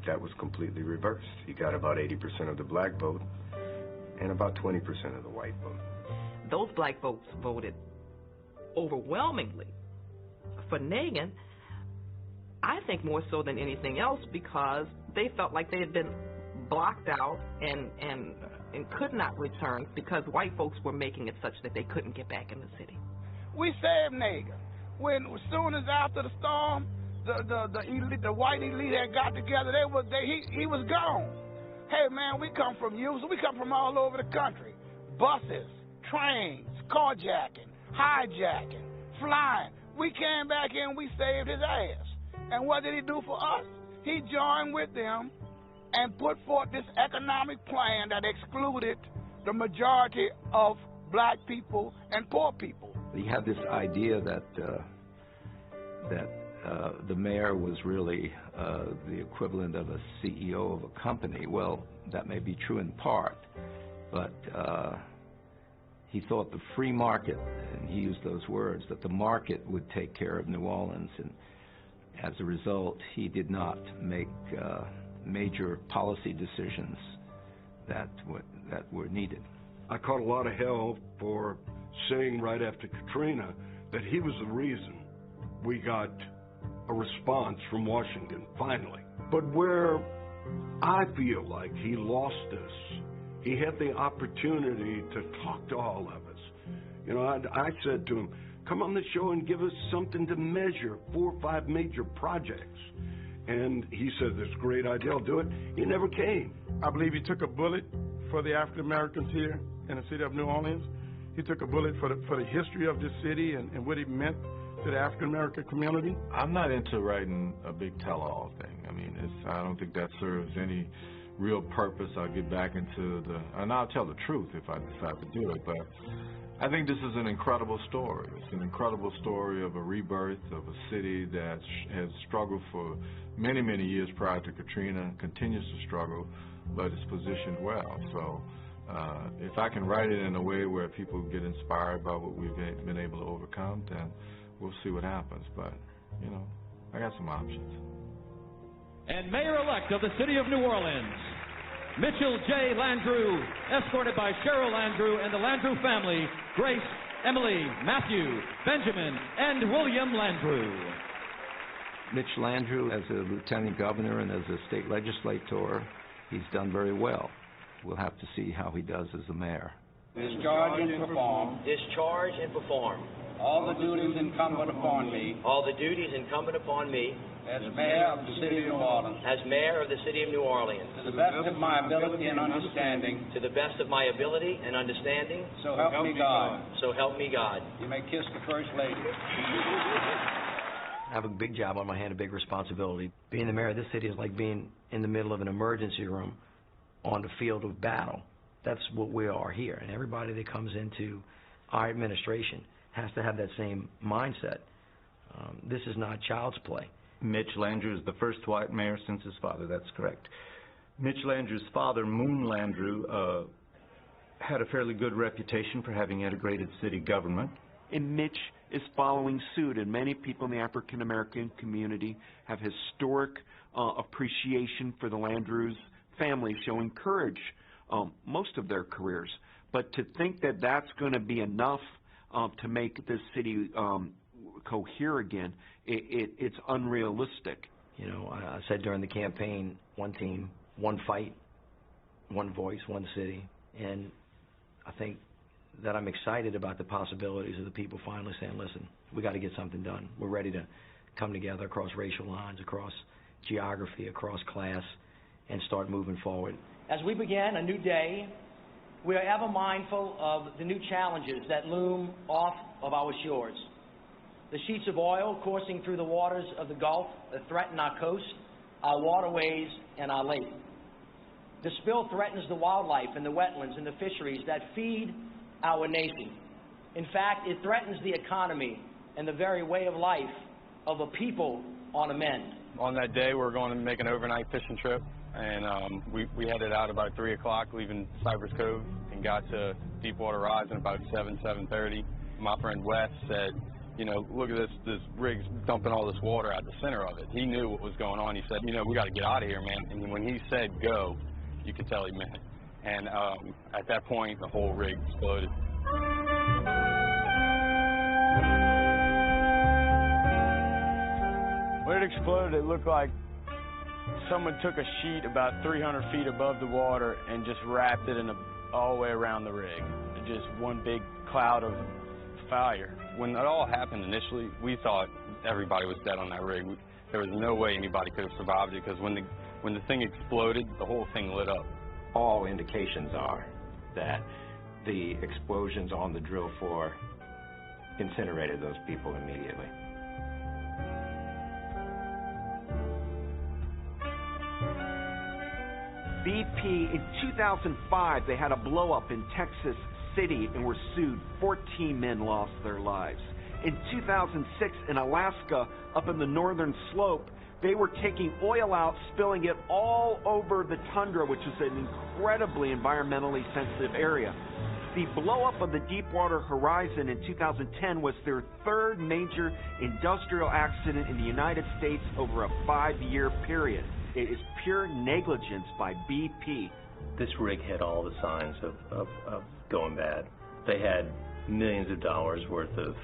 [SPEAKER 27] that was completely reversed. He got about 80% of the black vote and about 20% of the white vote.
[SPEAKER 7] Those black folks voted overwhelmingly for Nagin, I think more so than anything else because they felt like they had been blocked out and could not return because white folks were making it such that they couldn't get back in the city.
[SPEAKER 19] We saved Nagin. As soon as after the storm, the elite, the white elite had got together, he was gone. Hey man, we come from you, so we come from all over the country. Buses, trains, carjacking, hijacking, flying. We came back in, we saved his ass. And what did he do for us? He joined with them and put forth this economic plan that excluded the majority of black people and poor people.
[SPEAKER 8] He had this idea that the mayor was really the equivalent of a CEO of a company. Well, that may be true in part, but he thought the free market, and he used those words, that the market would take care of New Orleans, and as a result, he did not make major policy decisions that were needed.
[SPEAKER 28] I caught a lot of hell for saying right after Katrina that he was the reason we got a response from Washington, finally. But where I feel like he lost us, he had the opportunity to talk to all of us. I said to him, come on the show and give us something to measure, 4 or 5 major projects. And he said, this great idea, I'll do it. He never came.
[SPEAKER 9] I believe he took a bullet for the African Americans here in the city of New Orleans. He took a bullet for the history of this city and what it meant to the African American community.
[SPEAKER 18] I'm not into writing a big tell-all thing. I don't think that serves any real purpose. I'll get back into and I'll tell the truth if I decide to do it, but I think this is an incredible story. It's an incredible story of a rebirth of a city that has struggled for many, many years prior to Katrina, continues to struggle, but is positioned well. So if I can write it in a way where people get inspired by what we've been able to overcome, then we'll see what happens. But, I got some options.
[SPEAKER 11] And Mayor-elect of the city of New Orleans, Mitchell J. Landrieu, escorted by Cheryl Landrieu and the Landrieu family, Grace, Emily, Matthew, Benjamin, and William Landrieu.
[SPEAKER 8] Mitch Landrieu, as a lieutenant governor and as a state legislator, he's done very well. We'll have to see how he does as the mayor.
[SPEAKER 32] Discharge and perform
[SPEAKER 21] Discharge and perform
[SPEAKER 32] all the duties incumbent upon me
[SPEAKER 21] all the duties incumbent upon me
[SPEAKER 32] as mayor of the city of New Orleans
[SPEAKER 21] as mayor of the city of New Orleans
[SPEAKER 32] to the best of my ability and understanding.
[SPEAKER 21] to the best of my ability and understanding.
[SPEAKER 32] So help me God.
[SPEAKER 21] So help me God.
[SPEAKER 32] You may kiss the First Lady.
[SPEAKER 21] I have a big job on my hand, a big responsibility. Being the mayor of this city is like being in the middle of an emergency room on the field of battle. That's what we are here. And everybody that comes into our administration has to have that same mindset. This is not child's play.
[SPEAKER 30] Mitch Landrieu is the first white mayor since his father, that's correct. Mitch Landrieu's father, Moon Landrieu, had a fairly good reputation for having integrated city government.
[SPEAKER 29] And Mitch is following suit, and many people in the African American community have historic appreciation for the Landrieu's family, showing courage most of their careers. But to think that that's going to be enough to make this city cohere again, it's unrealistic.
[SPEAKER 21] You know, I said during the campaign, one team, one fight, one voice, one city. And I think that I'm excited about the possibilities of the people finally saying, listen, we got to get something done. We're ready to come together across racial lines, across geography, across class, and start moving forward.
[SPEAKER 1] As we begin a new day, we are ever mindful of the new challenges that loom off of our shores. The sheets of oil coursing through the waters of the Gulf that threaten our coast, our waterways, and our lakes. The spill threatens the wildlife and the wetlands and the fisheries that feed our nation. In fact, it threatens the economy and the very way of life of a people on a mend.
[SPEAKER 2] On that day, we're going to make an overnight fishing trip, and we headed out about 3 o'clock, leaving Cypress Cove, and got to Deepwater Horizon about 7:30. My friend Wes said, you know, look at this rig's dumping all this water out the center of it. He knew what was going on. He said, you know, we got to get out of here, man. And when he said go, you could tell he meant it. And at that point, the whole rig exploded.
[SPEAKER 10] When it exploded, it looked like someone took a sheet about 300 feet above the water and just wrapped it all the way around the rig. Just one big cloud of fire. When it all happened initially, we thought everybody was dead on that rig. There was no way anybody could have survived it, because when the thing exploded, the whole thing lit up.
[SPEAKER 8] All indications are that the explosions on the drill floor incinerated those people immediately.
[SPEAKER 29] BP, in 2005, they had a blow-up in Texas City and were sued. 14 men lost their lives. In 2006, in Alaska, up in the northern slope, they were taking oil out, spilling it all over the tundra, which is an incredibly environmentally sensitive area. The blow-up of the Deepwater Horizon in 2010 was their third major industrial accident in the United States over a 5-year period. It is pure negligence by BP.
[SPEAKER 12] This rig had all the signs of going bad. They had millions of dollars worth of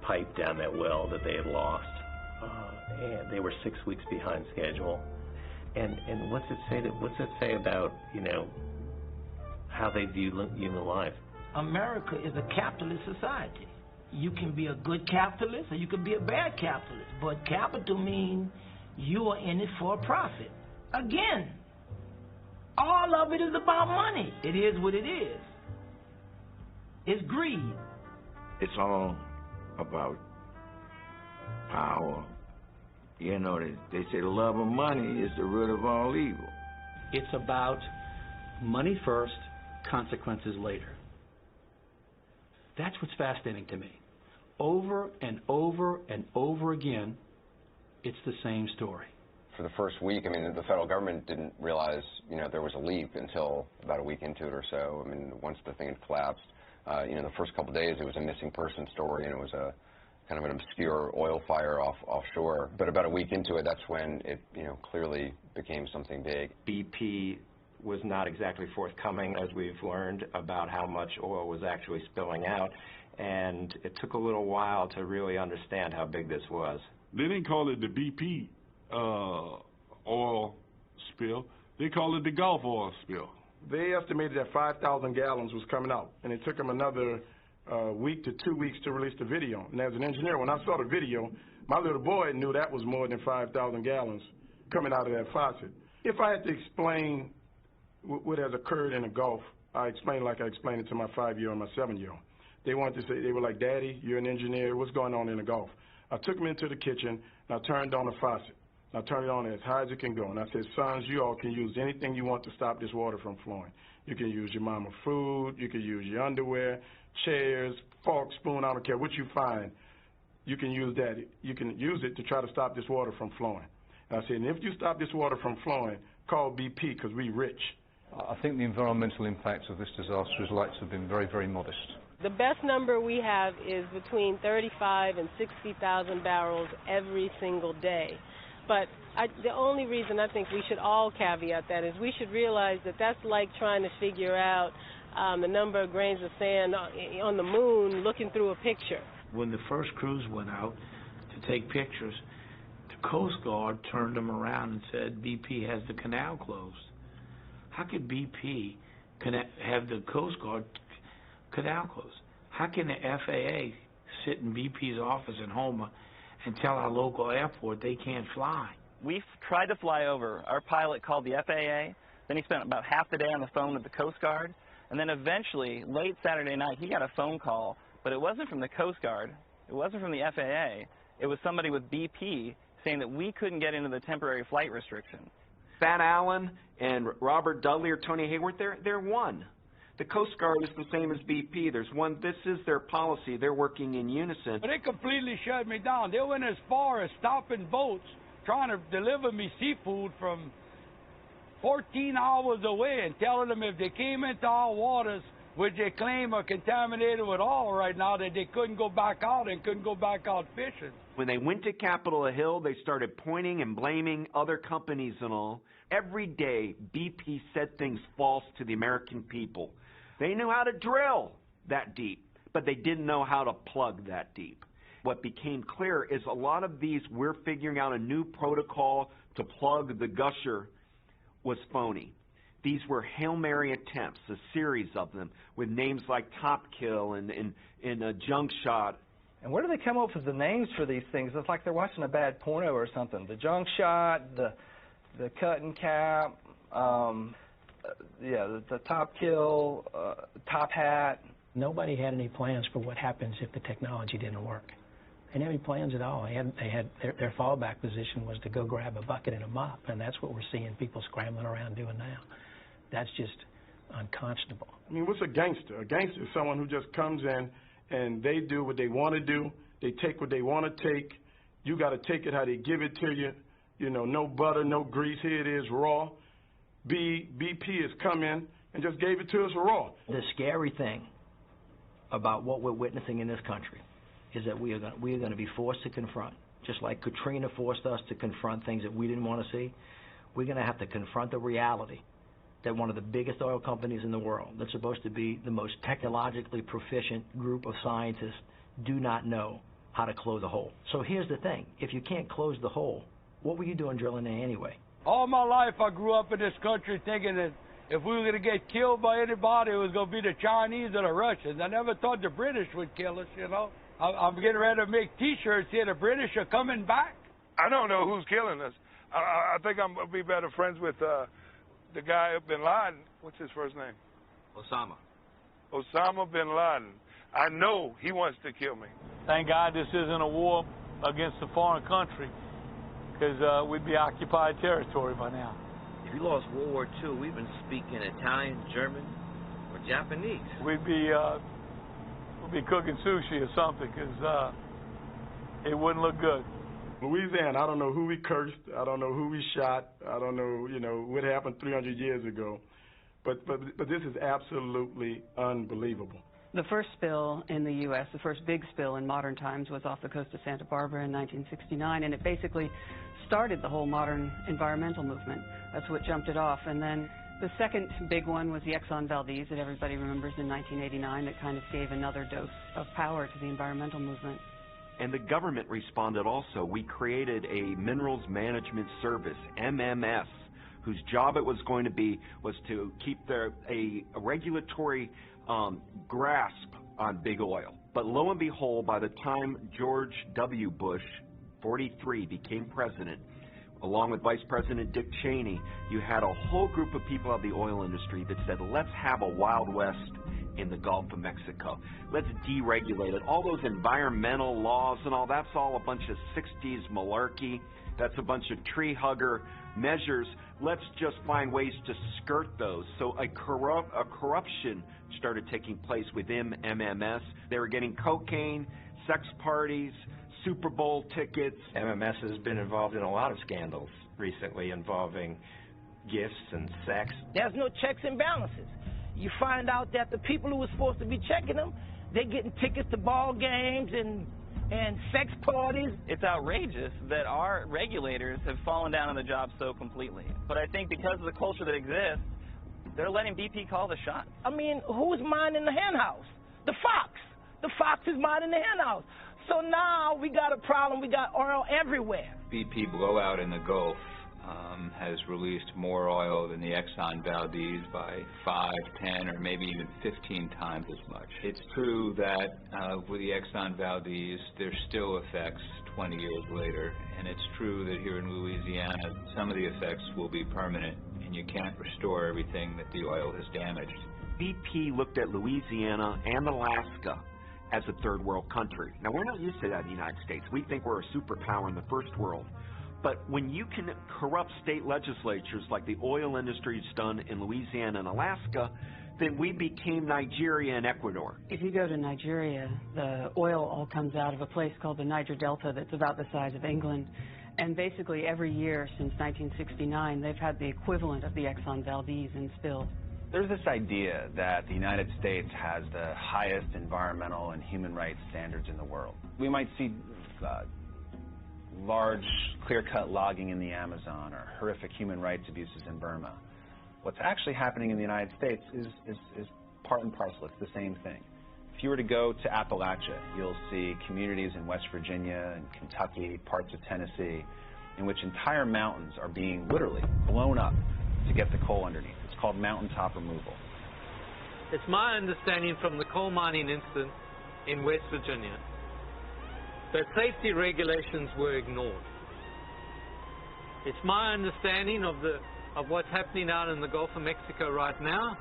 [SPEAKER 12] pipe down that well that they had lost. And they were 6 weeks behind schedule. And what's it say about, you know, how they view human life?
[SPEAKER 13] America is a capitalist society. You can be a good capitalist or you can be a bad capitalist, but capital means you are in it for a profit. Again, all of it is about money. It is what it is. It's greed.
[SPEAKER 28] It's all about power. You know, they say the love of money is the root of all evil.
[SPEAKER 14] It's about money first, consequences later. That's what's fascinating to me. Over and over and over again, it's the same story.
[SPEAKER 15] For the first week, I mean, the federal government didn't realize, you know, there was a leak until about a week into it or so. I mean, once the thing had collapsed, you know, the first couple of days it was a missing person story, and it was a kind of an obscure oil fire offshore. But about a week into it, that's when it, you know, clearly became something big.
[SPEAKER 8] BP was not exactly forthcoming, as we've learned, about how much oil was actually spilling out, and it took a little while to really understand how big this was.
[SPEAKER 28] They didn't call it the BP oil spill. They call it the Gulf oil spill.
[SPEAKER 9] They estimated that 5,000 gallons was coming out, and it took them another week to 2 weeks to release the video. And as an engineer, when I saw the video, my little boy knew that was more than 5,000 gallons coming out of that faucet. If I had to explain what has occurred in the Gulf, I explained like I explained it to my 5-year-old and my 7-year-old. They wanted to say, they were like, Daddy, you're an engineer, what's going on in the Gulf? I took them into the kitchen, and I turned on the faucet. I turned it on as high as it can go, and I said, sons, you all can use anything you want to stop this water from flowing. You can use your mama food, you can use your underwear, chairs, fork, spoon, I don't care what you find. You can use that. You can use it to try to stop this water from flowing. And I said, and if you stop this water from flowing, call BP because we rich.
[SPEAKER 3] I think the environmental impacts of this disaster is likely to have been very, very modest.
[SPEAKER 4] The best number we have is between 35 and 60,000 barrels every single day. But the only reason I think we should all caveat that is we should realize that that's like trying to figure out the number of grains of sand on the moon looking through a picture.
[SPEAKER 13] When the first crews went out to take pictures, the Coast Guard turned them around and said BP has the canal closed. How could BP have the Coast Guard canal closed? How can the FAA sit in BP's office in Houma and tell our local airport they can't fly?
[SPEAKER 5] We've tried to fly over. Our pilot called the FAA. Then he spent about half the day on the phone with the Coast Guard. And then eventually, late Saturday night, he got a phone call. But it wasn't from the Coast Guard. It wasn't from the FAA. It was somebody with BP saying that we couldn't get into the temporary flight restriction.
[SPEAKER 29] Thad Allen and Robert Dudley or Tony Hayward, they're one. The Coast Guard is the same as BP. There's one. This is their policy. They're working in unison.
[SPEAKER 6] But they completely shut me down. They went as far as stopping boats trying to deliver me seafood from 14 hours away and telling them if they came into our waters, which they claim are contaminated with oil right now, that they couldn't go back out and couldn't go back out fishing.
[SPEAKER 29] When they went to Capitol Hill, they started pointing and blaming other companies and all. Every day, BP said things false to the American people. They knew how to drill that deep, but they didn't know how to plug that deep. What became clear is a lot of these, we're figuring out a new protocol to plug the gusher, was phony. These were Hail Mary attempts, a series of them, with names like Top Kill and Junk Shot.
[SPEAKER 16] And where do they come up with the names for these things? It's like they're watching a bad porno or something. The Junk Shot, the Cut and Cap, the Top Kill, Top Hat.
[SPEAKER 17] Nobody had any plans for what happens if the technology didn't work. They didn't have any plans at all. They had their fallback position was to go grab a bucket and a mop, and that's what we're seeing people scrambling around doing now. That's just unconscionable.
[SPEAKER 9] I mean, what's a gangster? A gangster is someone who just comes in and they do what they want to do. They take what they want to take. You got to take it how they give it to you. You know, no butter, no grease. Here it is, raw. BP has come in and just gave it to us raw.
[SPEAKER 21] The scary thing about what we're witnessing in this country is that we are going to be forced to confront, just like Katrina forced us to confront things that we didn't want to see. We're going to have to confront the reality that one of the biggest oil companies in the world, that's supposed to be the most technologically proficient group of scientists, do not know how to close a hole. So here's the thing. If you can't close the hole, what were you doing drilling there anyway?
[SPEAKER 6] All my life I grew up in this country thinking that if we were going to get killed by anybody, it was going to be the Chinese or the Russians. I never thought the British would kill us, you know. I'm getting ready to make T-shirts here. The British are coming back.
[SPEAKER 19] I don't know who's killing us. I think I'm going to be better friends with the guy, Bin Laden. What's his first name? Osama Bin Laden. I know he wants to kill me.
[SPEAKER 6] Thank God this isn't a war against a foreign country, because we'd be occupied territory by now.
[SPEAKER 22] If we lost World War II, we've been speaking Italian, German, or Japanese.
[SPEAKER 6] We'd be cooking sushi or something, because it wouldn't look good.
[SPEAKER 9] Louisiana, I don't know who we cursed. I don't know who we shot. I don't know, what happened 300 years ago. But this is absolutely unbelievable.
[SPEAKER 23] The first spill in the U.S., the first big spill in modern times, was off the coast of Santa Barbara in 1969, and it basically started the whole modern environmental movement. That's what jumped it off. And then the second big one was the Exxon Valdez that everybody remembers in 1989, that kind of gave another dose of power to the environmental movement.
[SPEAKER 29] And the government responded also. We created a Minerals Management Service, MMS, whose job it was going to be was to keep a regulatory grasp on big oil. But lo and behold, by the time George W. Bush, 43, became president, along with Vice President Dick Cheney, you had a whole group of people of the oil industry that said, let's have a Wild West in the Gulf of Mexico. Let's deregulate it. All those environmental laws and all, that's all a bunch of 60s malarkey. That's a bunch of tree hugger measures. Let's just find ways to skirt those. So a corruption started taking place within MMS. They were getting cocaine, sex parties, Super Bowl tickets.
[SPEAKER 8] MMS has been involved in a lot of scandals recently involving gifts and sex.
[SPEAKER 13] There's no checks and balances. You find out that the people who were supposed to be checking them, they're getting tickets to ball games and sex parties.
[SPEAKER 5] It's outrageous that our regulators have fallen down on the job so completely. But I think because of the culture that exists, they're letting BP call the shots.
[SPEAKER 13] I mean, who's minding the hen house? The fox. The fox is minding the hen house. So now we got a problem. We got oil everywhere.
[SPEAKER 1] BP blowout in the Gulf has released more oil than the Exxon Valdez by 5, 10, or maybe even 15 times as much. It's true that with the Exxon Valdez, there's still effects 20 years later, and it's true that here in Louisiana, some of the effects will be permanent, and you can't restore everything that the oil has damaged.
[SPEAKER 29] BP looked at Louisiana and Alaska as a third world country. Now, we're not used to that in the United States. We think we're a superpower in the first world. But when you can corrupt state legislatures like the oil industry's done in Louisiana and Alaska, then we became Nigeria and Ecuador.
[SPEAKER 23] If you go to Nigeria, the oil all comes out of a place called the Niger Delta that's about the size of England. And basically every year since 1969, they've had the equivalent of the Exxon Valdez in spills.
[SPEAKER 7] There's this idea that the United States has the highest environmental and human rights standards in the world. We might see large, clear-cut logging in the Amazon or horrific human rights abuses in Burma. What's actually happening in the United States is part and parcel. It's the same thing. If you were to go to Appalachia, you'll see communities in West Virginia and Kentucky, parts of Tennessee, in which entire mountains are being literally blown up to get the coal underneath. It's called mountaintop removal.
[SPEAKER 11] It's my understanding from the coal mining incident in West Virginia that safety regulations were ignored. It's my understanding of what's happening out in the Gulf of Mexico right now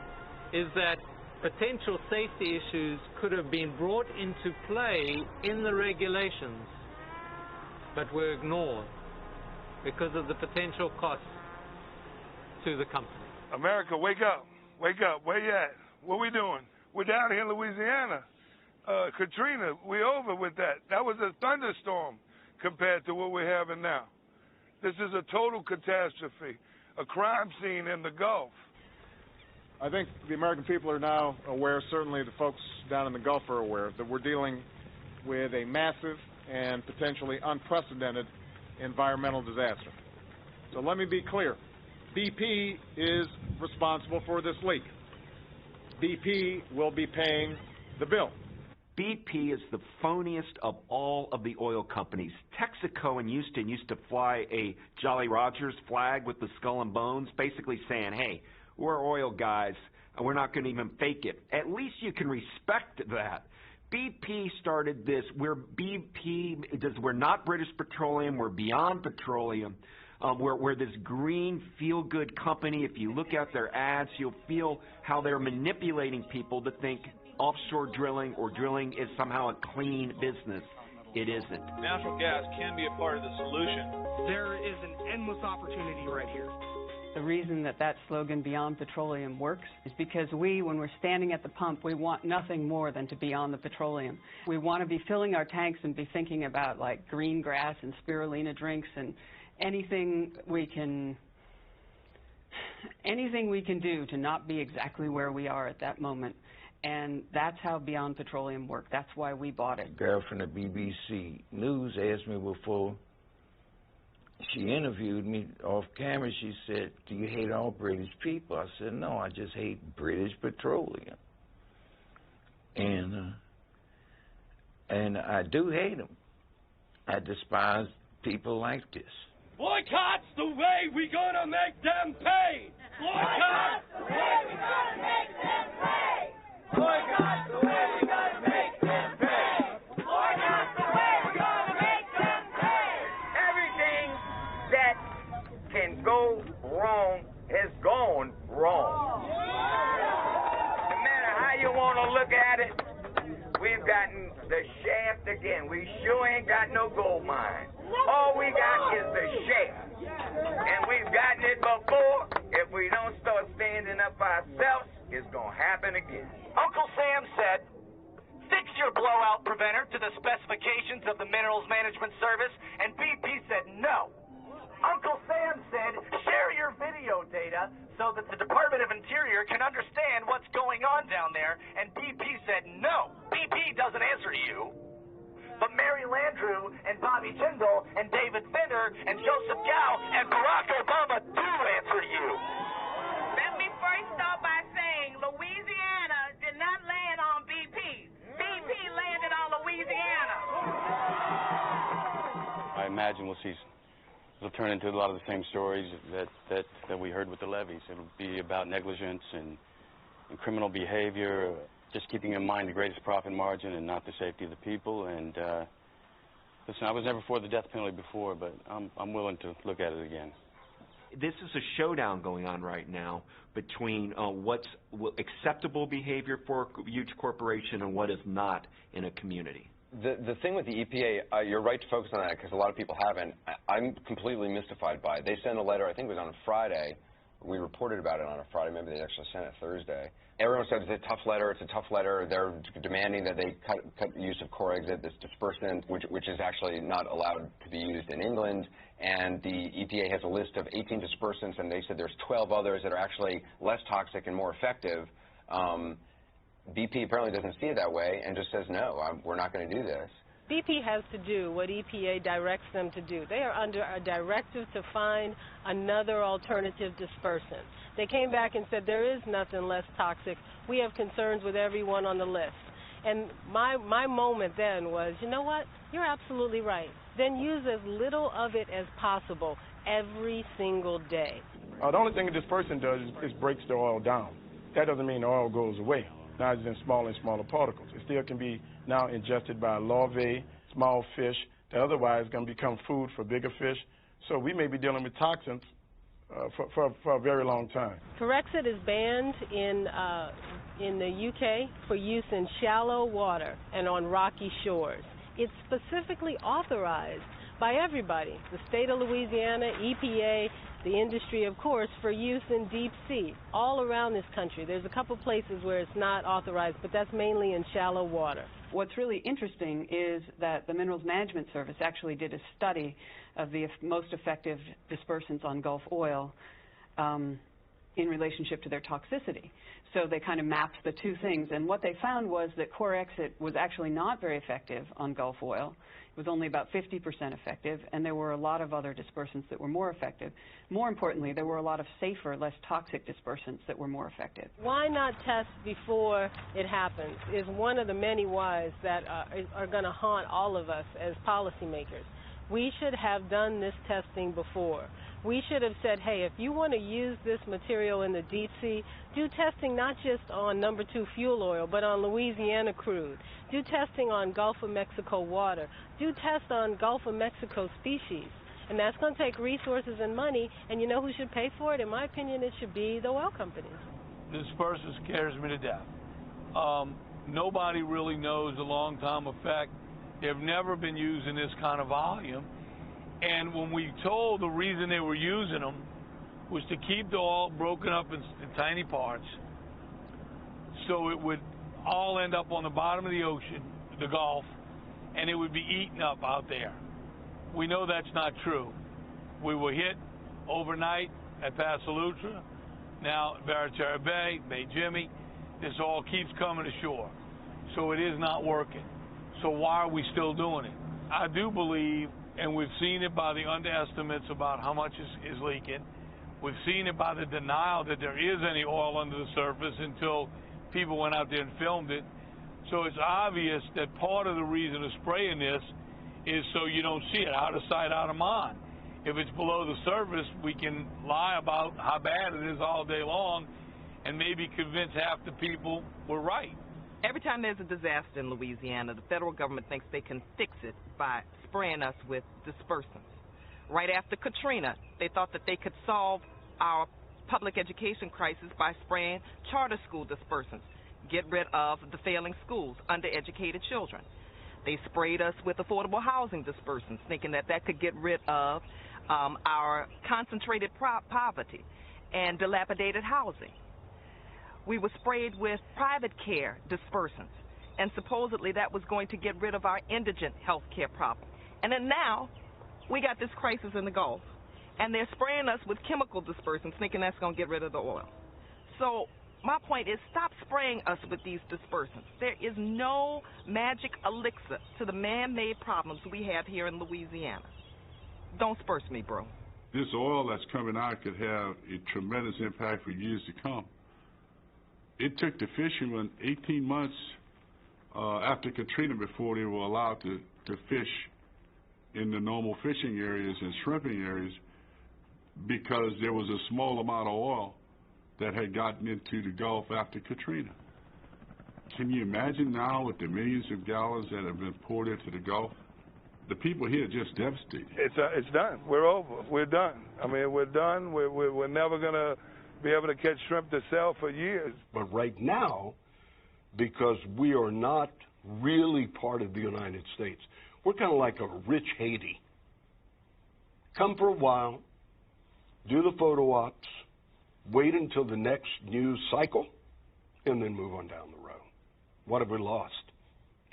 [SPEAKER 11] is that potential safety issues could have been brought into play in the regulations, but were ignored because of the potential costs to the company.
[SPEAKER 19] America, wake up. Wake up. Where you at? What we doing? We're down here in Louisiana. Katrina, we over with that. That was a thunderstorm compared to what we're having now. This is a total catastrophe, a crime scene in the Gulf.
[SPEAKER 18] I think the American people are now aware, certainly the folks down in the Gulf are aware, that we're dealing with a massive and potentially unprecedented environmental disaster. So let me be clear. BP is responsible for this leak. BP will be paying the bill.
[SPEAKER 29] BP is the phoniest of all of the oil companies. Texaco in Houston used to fly a Jolly Rogers flag with the skull and bones, basically saying, hey, we're oil guys, and we're not going to even fake it. At least you can respect that. BP started this. We're not British Petroleum. We're beyond petroleum. We're this green, feel-good company. If you look at their ads, you'll feel how they're manipulating people to think offshore drilling or drilling is somehow a clean business. It isn't.
[SPEAKER 20] Natural gas can be a part of the solution.
[SPEAKER 24] There is an endless opportunity right here.
[SPEAKER 23] The reason that slogan, Beyond Petroleum, works is because when we're standing at the pump, we want nothing more than to be on the petroleum. We want to be filling our tanks and be thinking about like green grass and spirulina drinks and anything we can do to not be exactly where we are at that moment. And that's how Beyond Petroleum worked. That's why we bought it.
[SPEAKER 25] A girl from the BBC News asked me before she interviewed me off camera, she said, do you hate all British people? I said, no, I just hate British Petroleum. And I do hate them. I despise people like this.
[SPEAKER 2] Boycott's the way we gonna make them pay. Boycott's the way we gonna make them pay. Boycott's the way we gonna make them pay. Boycott's the way we gonna make them pay.
[SPEAKER 3] Everything that can go wrong has gone wrong. No matter how you want to look at it, we've gotten the shaft again. We sure ain't got no gold mine. All we got is the shaft. And we've gotten it before. If we don't start standing up for ourselves, it's going to happen again.
[SPEAKER 10] Uncle Sam said, fix your blowout preventer to the specifications of the Minerals Management Service, and BP said no. Uncle Sam said, share your video data so that the Department of Interior can understand what's going on down there, and BP said no. BP doesn't answer you. But Mary Landrieu and Bobby Jindal and David Fender and Joseph Gao and Barack Obama do answer you.
[SPEAKER 12] Let me first start by saying Louisiana did not land on BP. BP landed on Louisiana.
[SPEAKER 14] I imagine it'll turn into a lot of the same stories that we heard with the levees. It'll be about negligence and criminal behavior, just keeping in mind the greatest profit margin and not the safety of the people. And listen, I was never for the death penalty before, but I'm willing to look at it again.
[SPEAKER 29] This is a showdown going on right now between what's acceptable behavior for a huge corporation and what is not in a community.
[SPEAKER 15] The thing with the EPA, you're right to focus on that because a lot of people haven't. I'm completely mystified by it. They sent a letter, I think it was on a Friday. We reported about it on a Friday. Maybe they actually sent it Thursday. Everyone said it's a tough letter. It's a tough letter. They're demanding that they cut the use of Corexit, this dispersant, which is actually not allowed to be used in England. And the EPA has a list of 18 dispersants, and they said there's 12 others that are actually less toxic and more effective. BP apparently doesn't see it that way and just says, no, we're not going to do this.
[SPEAKER 4] BP has to do what EPA directs them to do. They are under a directive to find another alternative dispersant. They came back and said there is nothing less toxic. We have concerns with everyone on the list. And my moment then was, you know what? You're absolutely right. Then use as little of it as possible every single day.
[SPEAKER 9] The only thing a dispersant does is breaks the oil down. That doesn't mean the oil goes away. Now it's in smaller and smaller particles. It still can be now ingested by larvae, small fish, that otherwise is going to become food for bigger fish. So we may be dealing with toxins for a very long time.
[SPEAKER 4] Corexit is banned in the UK for use in shallow water and on rocky shores. It's specifically authorized by everybody, the state of Louisiana, EPA, the industry, of course, for use in deep sea, all around this country. There's a couple places where it's not authorized, but that's mainly in shallow water.
[SPEAKER 23] What's really interesting is that the Minerals Management Service actually did a study of the most effective dispersants on Gulf oil in relationship to their toxicity. So they kind of mapped the two things, and what they found was that Corexit was actually not very effective on Gulf oil. It was only about 50% effective, and there were a lot of other dispersants that were more effective. More importantly, there were a lot of safer, less toxic dispersants that were more effective.
[SPEAKER 4] Why not test before it happens is one of the many whys that are going to haunt all of us as policymakers. We should have done this testing before. We should have said, hey, if you want to use this material in the deep sea, do testing not just on number 2 fuel oil, but on Louisiana crude. Do testing on Gulf of Mexico water. Do tests on Gulf of Mexico species. And that's going to take resources and money, and you know who should pay for it? In my opinion, it should be the oil companies.
[SPEAKER 2] This person scares me to death. Nobody really knows the long-term effect. They've never been used in this kind of volume. And when we told the reason they were using them was to keep the oil broken up in tiny parts so it would all end up on the bottom of the ocean, the Gulf, and it would be eaten up out there. We know that's not true. We were hit overnight at Pasalutra, now at Barataria Bay, Bay Jimmy. This all keeps coming ashore. So it is not working. So why are we still doing it? I do believe, and we've seen it by the underestimates about how much is leaking. We've seen it by the denial that there is any oil under the surface until people went out there and filmed it. So it's obvious that part of the reason of spraying this is so you don't see it, out of sight, out of mind. if it's below the surface, we can lie about how bad it is all day long and maybe convince half the people we're right.
[SPEAKER 6] Every time there's a disaster in Louisiana, the federal government thinks they can fix it by spraying us with dispersants. Right after Katrina, they thought that they could solve our public education crisis by spraying charter school dispersants, get rid of the failing schools, undereducated children. They sprayed us with affordable housing dispersants, thinking that that could get rid of our concentrated poverty and dilapidated housing. We were sprayed with private care dispersants, and supposedly that was going to get rid of our indigent health care problem. And then now, we got this crisis in the Gulf, and they're spraying us with chemical dispersants, thinking that's going to get rid of the oil. So my point is, stop spraying us with these dispersants. There is no magic elixir to the man-made problems we have here in Louisiana. Don't spurse me, bro.
[SPEAKER 8] This oil that's coming out could have a tremendous impact for years to come. It took the fishermen 18 months after Katrina before they were allowed to fish in the normal fishing areas and shrimping areas because there was a small amount of oil that had gotten into the Gulf after Katrina. Can you imagine now with the millions of gallons that have been poured into the Gulf? The people here are just devastated.
[SPEAKER 16] It's done. We're over. We're done. I mean, we're done. We're never going to be able to catch shrimp to sell for years.
[SPEAKER 17] But right now, because we are not really part of the United States, we're kind of like a rich Haiti. Come for a while, do the photo ops, wait until the next news cycle, and then move on down the road. What have we lost?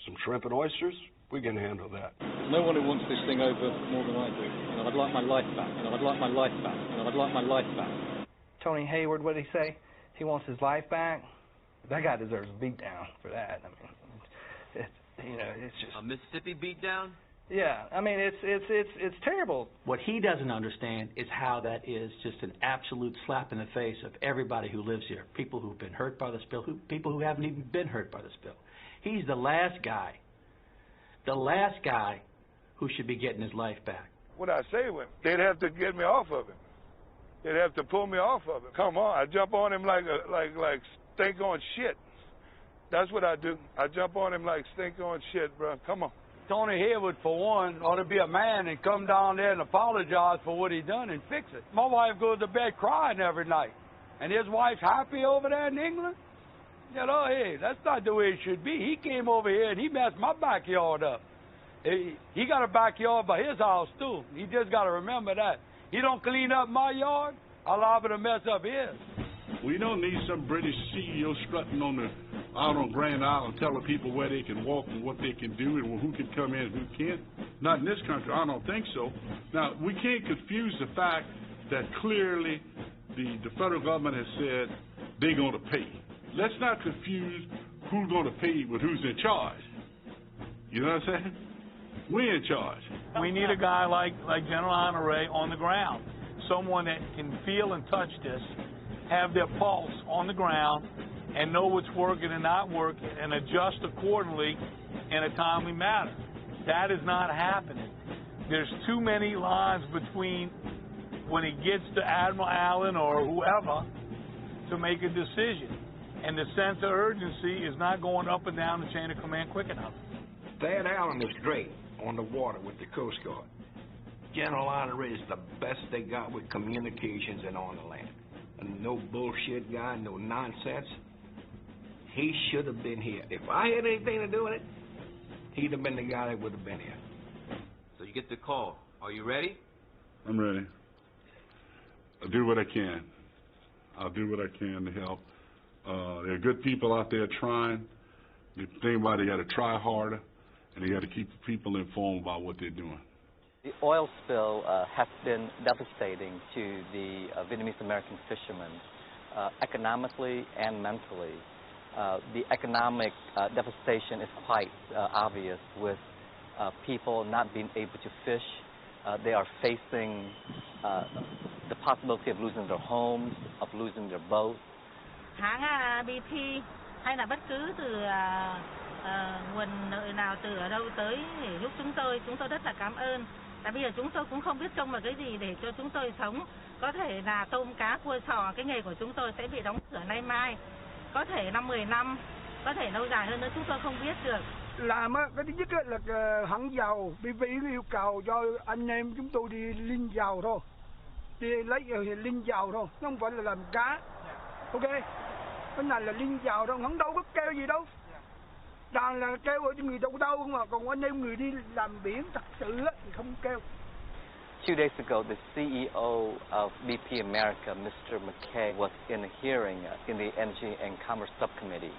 [SPEAKER 17] Some shrimp and oysters? We can handle that.
[SPEAKER 21] No one who wants this thing over more than I do. And I'd like my life back. And I'd like my life back. And I'd like my life back.
[SPEAKER 24] Tony Hayward, what did he say? He wants his life back. That guy deserves a beatdown for that. I mean, it's just
[SPEAKER 22] a Mississippi beatdown.
[SPEAKER 24] Yeah, I mean, it's terrible.
[SPEAKER 26] What he doesn't understand is how that is just an absolute slap in the face of everybody who lives here. People who've been hurt by the spill, people who haven't even been hurt by the spill. He's the last guy who should be getting his life back.
[SPEAKER 16] What I say with him, they'd have to get me off of him. They'd have to pull me off of it. Come on, I jump on him like stink on shit. That's what I do. I jump on him like stink on shit, bro. Come on.
[SPEAKER 27] Tony Hayward, for one, ought to be a man and come down there and apologize for what he done and fix it. My wife goes to bed crying every night, and his wife's happy over there in England. You know, hey, that's not the way it should be. He came over here and he messed my backyard up. He got a backyard by his house too. He just got to remember that. He don't clean up my yard, I'll allow him to mess up his.
[SPEAKER 8] We don't need some British CEO strutting out on Grand Island telling people where they can walk and what they can do and who can come in and who can't. Not in this country, I don't think so. Now, we can't confuse the fact that clearly the federal government has said they're going to pay. Let's not confuse who's going to pay with who's in charge. You know what I'm saying? We're in charge.
[SPEAKER 2] We need a guy like General Honore on the ground, someone that can feel and touch this, have their pulse on the ground, and know what's working and not working, and adjust accordingly in a timely manner. That is not happening. There's too many lines between when it gets to Admiral Allen or whoever to make a decision. And the sense of urgency is not going up and down the chain of command quick enough.
[SPEAKER 28] Thad Allen is great on the water with the Coast Guard. General Honore is the best they got with communications and on the land. And no bullshit guy, no nonsense. He should have been here. If I had anything to do with it, he'd have been the guy that would have been here.
[SPEAKER 22] So you get the call. Are you ready?
[SPEAKER 8] I'm ready. I'll do what I can. I'll do what I can to help. There are good people out there trying. The thing about it, they got to try harder, and they got to keep people informed about what they're doing.
[SPEAKER 30] The oil spill has been devastating to the Vietnamese American fishermen, economically and mentally. The economic devastation is quite obvious, with people not being able to fish. They are facing the possibility of losing their homes, of losing their boats.
[SPEAKER 12] Hãng BP hay là bất cứ từ nguồn lợi nào từ ở đâu tới để giúp chúng tôi rất là cảm ơn.
[SPEAKER 1] Tại bây giờ chúng tôi cũng không biết trông vào cái gì để cho chúng tôi sống. Có thể là tôm cá cua sò, cái nghề của chúng tôi sẽ bị đóng cửa nay mai. Có thể 5-10 năm, có thể lâu dài hơn nữa chúng tôi không biết được.
[SPEAKER 3] Làm á, cái thứ nhất á, là hãng dầu, BP yêu cầu cho anh em chúng tôi đi linh dầu thôi. Đi lấy linh dầu thôi, nó không phải là làm cá. Ok, cái này là linh dầu thôi, không đâu có kêu gì đâu. Toàn là kêu ở người đâu không mà, còn anh em người đi làm biển thật sự á thì không kêu.
[SPEAKER 30] 2 days ago, the CEO of BP America, Mr. McKay, was in a hearing in the Energy and Commerce Subcommittee.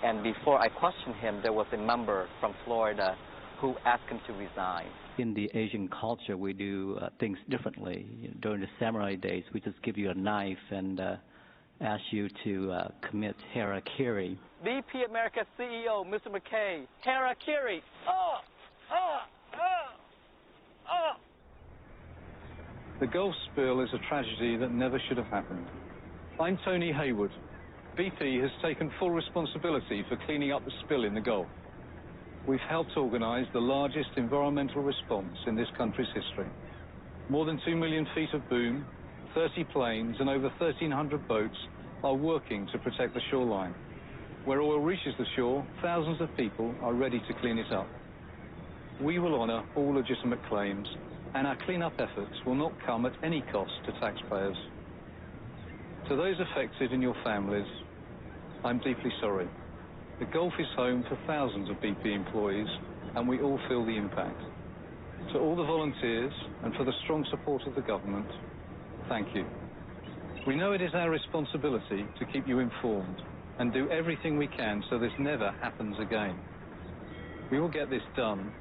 [SPEAKER 30] And before I questioned him, there was a member from Florida who asked him to resign.
[SPEAKER 5] In the Asian culture, we do things differently. During the samurai days, we just give you a knife and ask you to commit harakiri.
[SPEAKER 30] BP America CEO, Mr. McKay, harakiri.
[SPEAKER 21] The Gulf spill is a tragedy that never should have happened. I'm Tony Hayward. BP has taken full responsibility for cleaning up the spill in the Gulf. We've helped organize the largest environmental response in this country's history. More than 2 million feet of boom, 30 planes and over 1,300 boats are working to protect the shoreline. Where oil reaches the shore, thousands of people are ready to clean it up. We will honor all legitimate claims, and our clean-up efforts will not come at any cost to taxpayers. To those affected and your families, I'm deeply sorry. The Gulf is home to thousands of BP employees, and we all feel the impact. To all the volunteers, and for the strong support of the government, thank you. We know it is our responsibility to keep you informed and do everything we can so this never happens again. We will get this done.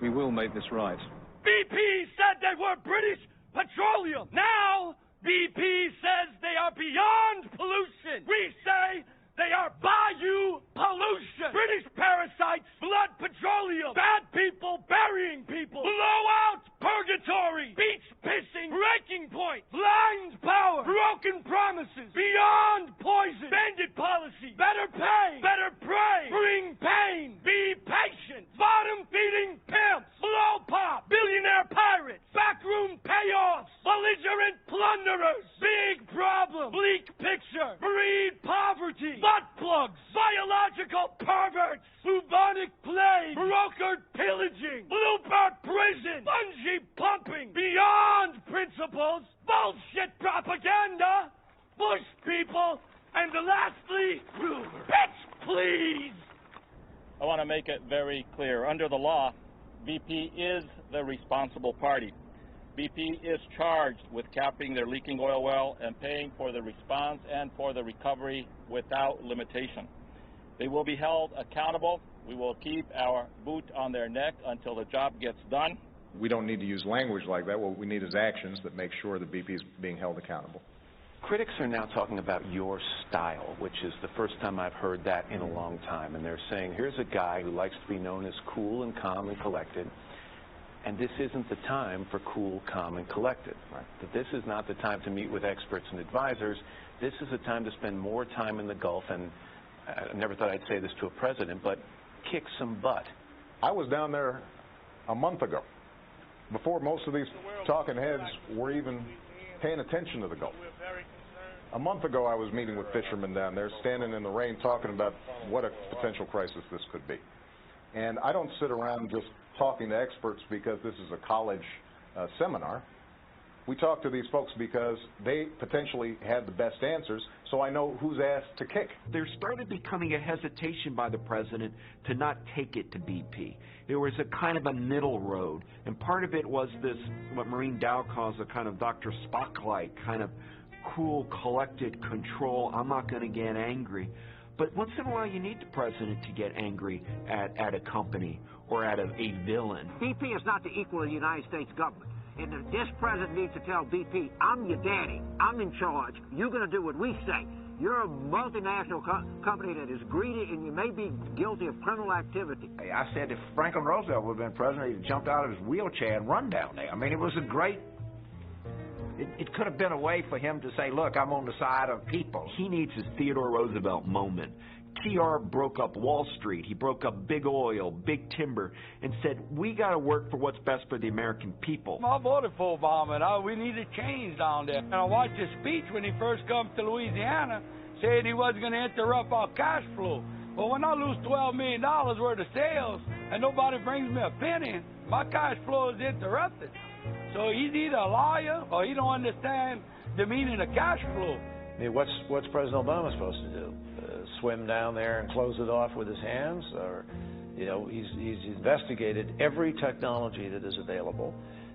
[SPEAKER 21] We will make this right.
[SPEAKER 7] BP said they were British Petroleum. Now, BP says they are beyond pollution. We say they are bayou pollution. British parasites, blood petroleum, bad people burying people, blowout purgatory, beach pissing, breaking point, blind power, broken promises, beyond poison, bandit policy, better pay, better pray, bring pain, be patient, bottom feeding pimps, blow pop, billionaire pirates, backroom payoffs, belligerent plunderers, big problem, bleak picture, breed poverty, butt plugs, biological perverts, bubonic plague, brokered pillaging, blooper prison, bungee pumping, beyond principles, bullshit propaganda, bush people, and lastly, bitch please.
[SPEAKER 11] I want to make it very clear. Under the law, BP is the responsible party. BP is charged with capping their leaking oil well and paying for the response and for the recovery without limitation. They will be held accountable. We will keep our boot on their neck until the job gets done.
[SPEAKER 13] We don't need to use language like that. What we need is actions that make sure that BP is being held accountable.
[SPEAKER 18] Critics are now talking about your style, which is the first time I've heard that in a long time. And they're saying, here's a guy who likes to be known as cool and calm and collected. And this isn't the time for cool, calm, and collected. Right? That this is not the time to meet with experts and advisors. This is a time to spend more time in the Gulf, and I never thought I'd say this to a president, but kick some butt.
[SPEAKER 13] I was down there a month ago, before most of these talking heads were even paying attention to the Gulf. A month ago, I was meeting with fishermen down there, standing in the rain, talking about what a potential crisis this could be. And I don't sit around just talking to experts because this is a college seminar. We talk to these folks because they potentially had the best answers, so I know who's asked to kick.
[SPEAKER 29] There started becoming a hesitation by the president to not take it to BP. There was a kind of a middle road, and part of it was this, what Maureen Dow calls a kind of Dr. Spock-like, kind of cool, collected control. I'm not going to get angry. But once in a while, you need the president to get angry at a company or at a villain.
[SPEAKER 19] BP is not the equal of the United States government. And this president needs to tell BP, I'm your daddy. I'm in charge. You're going to do what we say. You're a multinational company that is greedy, and you may be guilty of criminal activity.
[SPEAKER 28] Hey, I said if Franklin Roosevelt would have been president, he'd jumped out of his wheelchair and run down there. I mean, it was a great... It could have been a way for him to say, look, I'm on the side of people.
[SPEAKER 29] He needs his Theodore Roosevelt moment. TR broke up Wall Street. He broke up big oil, big timber, and said, we got to work for what's best for the American people.
[SPEAKER 27] I voted for Obama, and we need a change down there. And I watched his speech when he first come to Louisiana, saying he wasn't going to interrupt our cash flow. But when I lose $12 million worth of sales and nobody brings me a penny, my cash flow is interrupted. So he's either a liar or he don't understand the meaning of cash flow.
[SPEAKER 4] I mean, what's President Obama supposed to do? Swim down there and close it off with his hands? Or, you know, he's investigated every technology that is available.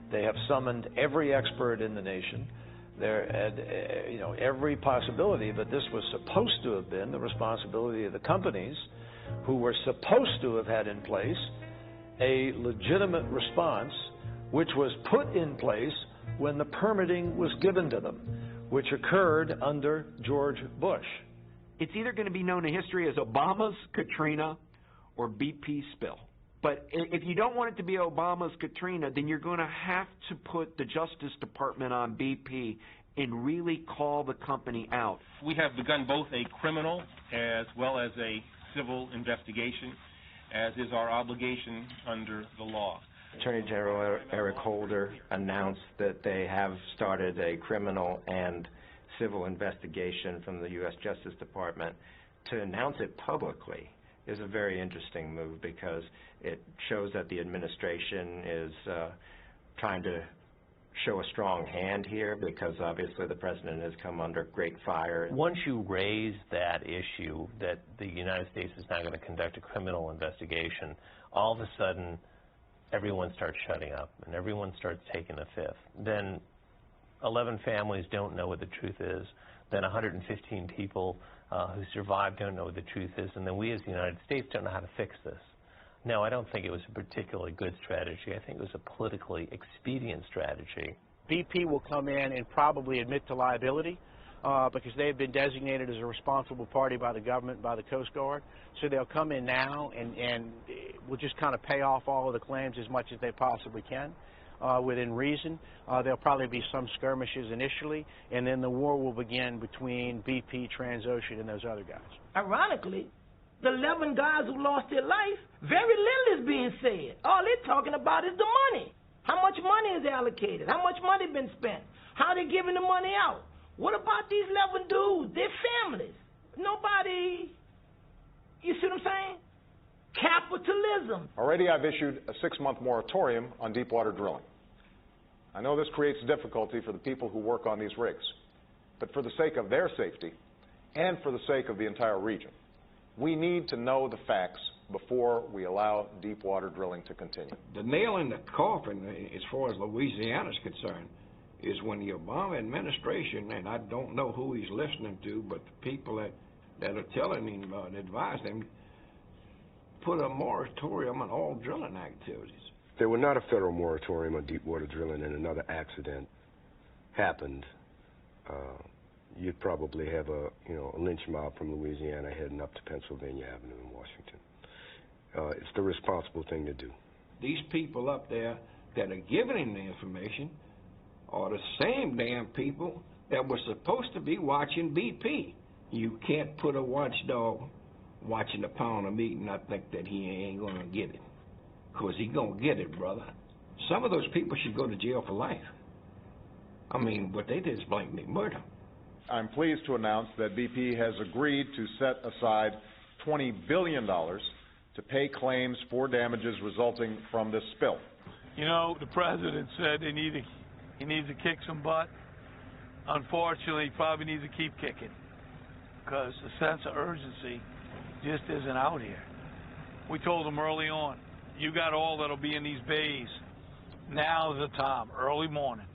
[SPEAKER 4] They have summoned every expert in the nation. There had, you know, every possibility, but this was supposed to have been the responsibility of the companies who were supposed to have had in place a legitimate response, which was put in place when the permitting was given to them, which occurred under George Bush.
[SPEAKER 29] It's either going to be known in history as Obama's Katrina or BP's spill. But if you don't want it to be Obama's Katrina, then you're going to have to put the Justice Department on BP and really call the company out.
[SPEAKER 6] We have begun both a criminal as well as a civil investigation, as is our obligation under the law.
[SPEAKER 9] Attorney General Eric Holder announced that they have started a criminal and civil investigation from the U.S. Justice Department. To announce it publicly is a very interesting move because it shows that the administration is trying to show a strong hand here, because obviously the president has come under great fire.
[SPEAKER 10] Once you raise that issue that the United States is not going to conduct a criminal investigation, all of a sudden everyone starts shutting up and everyone starts taking the fifth. Then 11 families don't know what the truth is. Then 115 people who survived don't know what the truth is. And then we as the United States don't know how to fix this. No, I don't think it was a particularly good strategy. I think it was a politically expedient strategy.
[SPEAKER 14] BP will come in and probably admit to liability because they have been designated as a responsible party by the government, by the Coast Guard. So they'll come in now and will just kind of pay off all of the claims as much as they possibly can. Within reason. There'll probably be some skirmishes initially, and then the war will begin between BP, Transocean, and those other guys.
[SPEAKER 15] Ironically, the 11 guys who lost their life, very little is being said. All they're talking about is the money. How much money is allocated? How much money been spent? How they giving the money out? What about these 11 dudes, their families? Nobody, you see what I'm saying? Capitalism.
[SPEAKER 13] Already I've issued a 6-month moratorium on deepwater drilling. I know this creates difficulty for the people who work on these rigs, but for the sake of their safety and for the sake of the entire region, we need to know the facts before we allow deepwater drilling to continue.
[SPEAKER 28] The nail in the coffin, as far as Louisiana is concerned, is when the Obama administration, and I don't know who he's listening to, but the people that are telling him and advising him, put a moratorium on all drilling activities.
[SPEAKER 17] If there were not a federal moratorium on deepwater drilling and another accident happened, you'd probably have a lynch mob from Louisiana heading up to Pennsylvania Avenue in Washington. It's the responsible thing to do.
[SPEAKER 28] These people up there that are giving him the information are the same damn people that were supposed to be watching BP. You can't put a watchdog watching a pound of meat and I think that he ain't gonna get it. Because he gonna get it, brother. Some of those people should go to jail for life. I mean, what they did is blatantly murder.
[SPEAKER 13] I'm pleased to announce that BP has agreed to set aside $20 billion to pay claims for damages resulting from this spill.
[SPEAKER 2] You know, the president said he needs to kick some butt. Unfortunately, he probably needs to keep kicking, because the sense of urgency just isn't out here. We told them early on, you got all that'll be in these bays. Now's the time, early morning,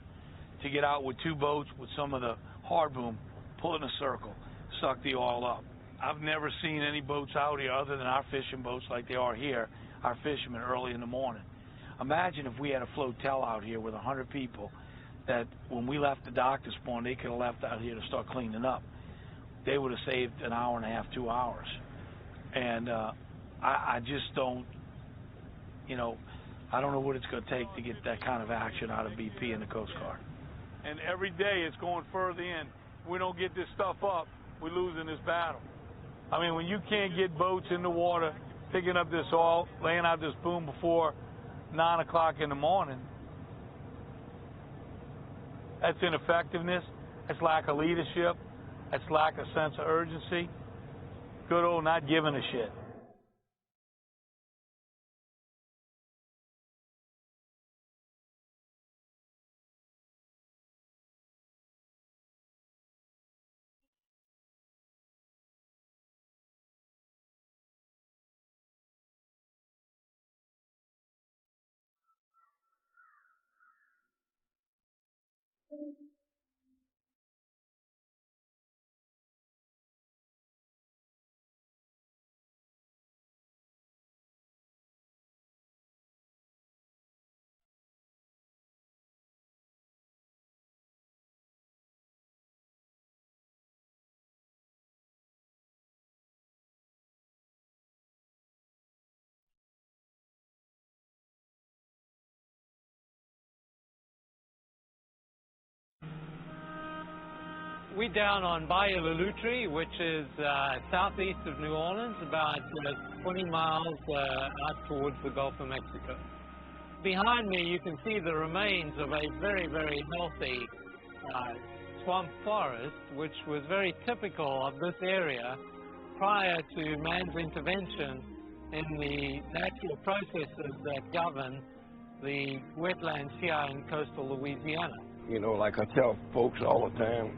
[SPEAKER 2] to get out with 2 boats with some of the hard boom, pull in a circle, suck the oil up. I've never seen any boats out here other than our fishing boats like they are here, our fishermen early in the morning. Imagine if we had a flotel out here with 100 people that when we left the dock this morning, they could have left out here to start cleaning up. They would have saved an hour and a half, 2 hours. And I just don't, I don't know what it's going to take to get that kind of action out of BP and the Coast Guard. And every day it's going further in. If we don't get this stuff up, we're losing this battle. I mean, when you can't get boats in the water, picking up this oil, laying out this boom before 9 o'clock in the morning, that's ineffectiveness, that's lack of leadership, that's lack of sense of urgency, good old not giving a shit.
[SPEAKER 1] We're down on Bayou Lulutri, which is southeast of New Orleans, about 20 miles out towards the Gulf of Mexico. Behind me, you can see the remains of a very, very healthy swamp forest, which was very typical of this area prior to man's intervention in the natural processes that govern the wetlands here in coastal Louisiana.
[SPEAKER 28] You know, like I tell folks all the time,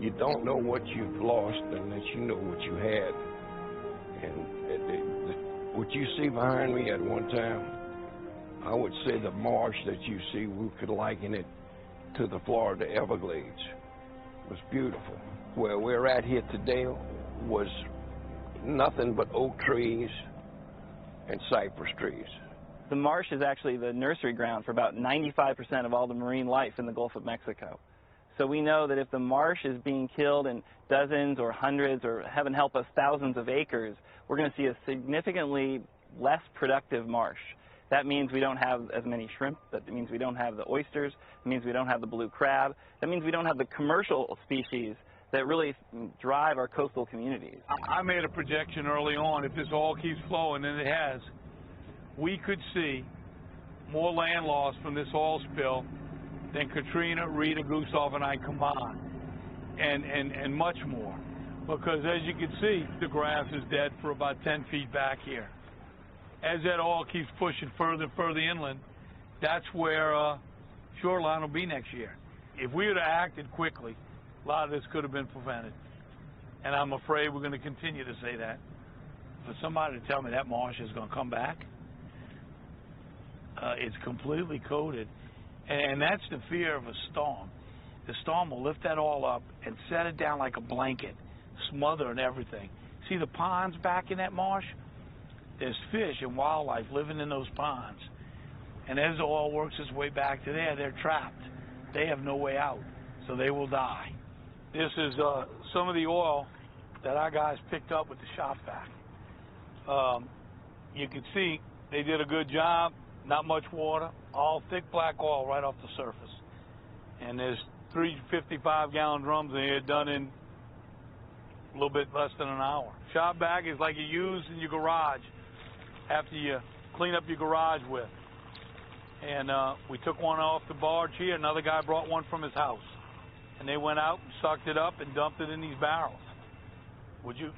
[SPEAKER 28] you don't know what you've lost unless you know what you had. And what you see behind me at one time, I would say the marsh that you see, we could liken it to the Florida Everglades. It was beautiful. Where we're at here today was nothing but oak trees and cypress trees.
[SPEAKER 8] The marsh is actually the nursery ground for about 95% of all the marine life in the Gulf of Mexico. So we know that if the marsh is being killed in dozens or hundreds or, heaven help us, thousands of acres, we're going to see a significantly less productive marsh. That means we don't have as many shrimp. That means we don't have the oysters. It means we don't have the blue crab. That means we don't have the commercial species that really drive our coastal communities.
[SPEAKER 2] I made a projection early on, if this all keeps flowing, and it has, we could see more land loss from this oil spill than Katrina, Rita, Gustav, and I combined, and much more. Because as you can see, the grass is dead for about 10 feet back here. As that oil keeps pushing further and further inland, that's where shoreline will be next year. If we had acted quickly, a lot of this could have been prevented. And I'm afraid we're going to continue to say that. For somebody to tell me that marsh is going to come back, it's completely coated. And that's the fear of a storm. The storm will lift that all up and set it down like a blanket, smothering everything. See the ponds back in that marsh? There's fish and wildlife living in those ponds. And as the oil works its way back to there, they're trapped. They have no way out, so they will die. This is some of the oil that our guys picked up with the shop vac. You can see they did a good job. Not much water, all thick black oil right off the surface. And there's 3 55-gallon drums in here done in a little bit less than an hour. Shop bag is like you use in your garage after you clean up your garage with. And we took one off the barge here. Another guy brought one from his house. And they went out and sucked it up and dumped it in these barrels.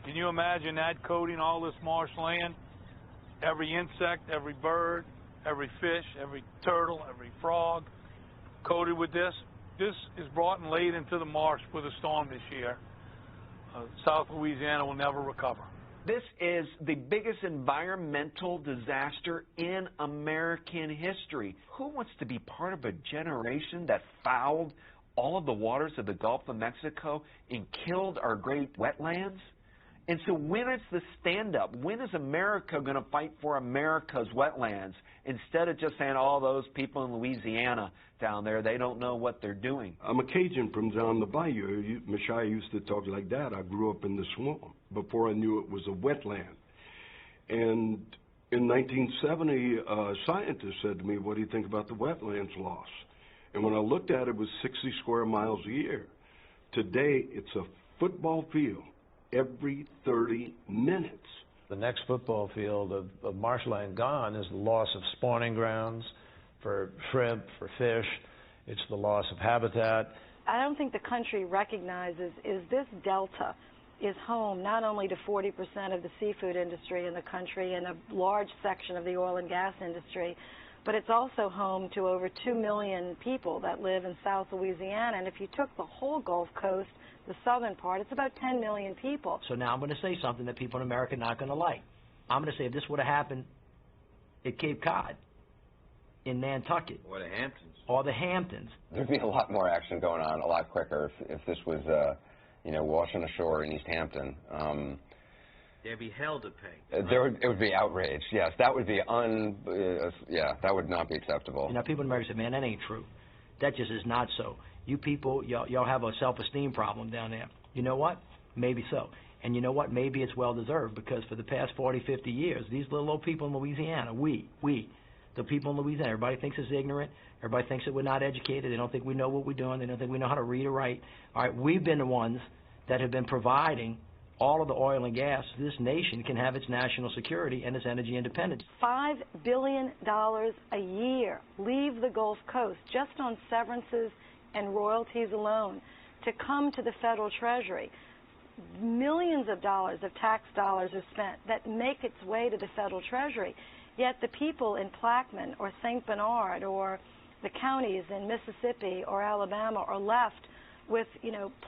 [SPEAKER 2] Can you imagine that coating all this marshland? Every insect, every bird, every fish, every turtle, every frog coated with this. This is brought and laid into the marsh with a storm this year. South Louisiana will never recover.
[SPEAKER 29] This is the biggest environmental disaster in American history. Who wants to be part of a generation that fouled all of the waters of the Gulf of Mexico and killed our great wetlands? And so when is the stand-up? When is America going to fight for America's wetlands instead of just saying, oh, those people in Louisiana down there, they don't know what they're doing?
[SPEAKER 17] I'm a Cajun from down the bayou. Mashai used to talk like that. I grew up in the swamp before I knew it was a wetland. And in 1970, a scientist said to me, what do you think about the wetlands loss? And when I looked at it, it was 60 square miles a year. Today, it's a football field
[SPEAKER 28] every 30 minutes.
[SPEAKER 4] The next football field of marshland gone is the loss of spawning grounds for shrimp, for fish. It's the loss of habitat.
[SPEAKER 3] I don't think the country recognizes is this delta is home not only to 40% of the seafood industry in the country and a large section of the oil and gas industry, but it's also home to over 2 million people that live in South Louisiana. And if you took the whole Gulf Coast, the southern part, it's about 10 million people.
[SPEAKER 15] So now I'm going to say something that people in America are not going to like. I'm going to say if this would have happened at Cape Cod, in Nantucket,
[SPEAKER 5] or the Hamptons,
[SPEAKER 12] there'd be a lot more action going on a lot quicker if this was, washing ashore in East Hampton.
[SPEAKER 5] They'd be hell to pay.
[SPEAKER 12] It would be outrage. Yes, that would be that would not be acceptable.
[SPEAKER 15] People in America say, man, that ain't true. That just is not so. You people, y'all have a self-esteem problem down there. You know what? Maybe so. And you know what? Maybe it's well-deserved, because for the past 40, 50 years, these little old people in Louisiana, the people in Louisiana, everybody thinks it's ignorant. Everybody thinks that we're not educated. They don't think we know what we're doing. They don't think we know how to read or write. All right, we've been the ones that have been providing all of the oil and gas so this nation can have its national security and its energy independence.
[SPEAKER 3] $5 billion a year leave the Gulf Coast just on severances and royalties alone to come to the federal treasury. Millions of dollars of tax dollars are spent that make its way to the federal treasury. Yet the people in Plaquemine or St. Bernard or the counties in Mississippi or Alabama are left with,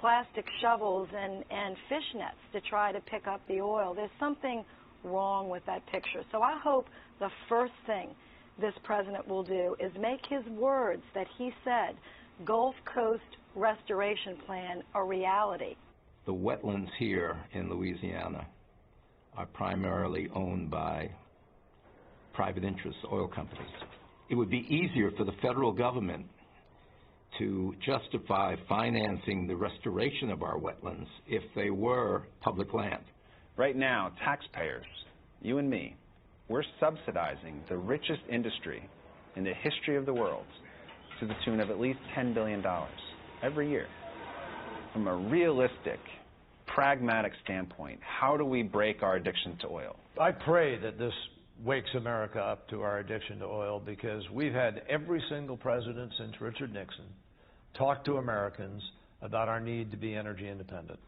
[SPEAKER 3] plastic shovels and fish nets to try to pick up the oil. There's something wrong with that picture. So I hope the first thing this president will do is make his words that he said, Gulf Coast Restoration Plan, a reality.
[SPEAKER 16] The wetlands here in Louisiana are primarily owned by private interests, oil companies. It would be easier for the federal government to justify financing the restoration of our wetlands if they were public land.
[SPEAKER 20] Right now, taxpayers, you and me, we're subsidizing the richest industry in the history of the world to the tune of at least $10 billion every year. From a realistic, pragmatic standpoint, how do we break our addiction to oil?
[SPEAKER 4] I pray that this wakes America up to our addiction to oil, because we've had every single president since Richard Nixon talk to Americans about our need to be energy independent.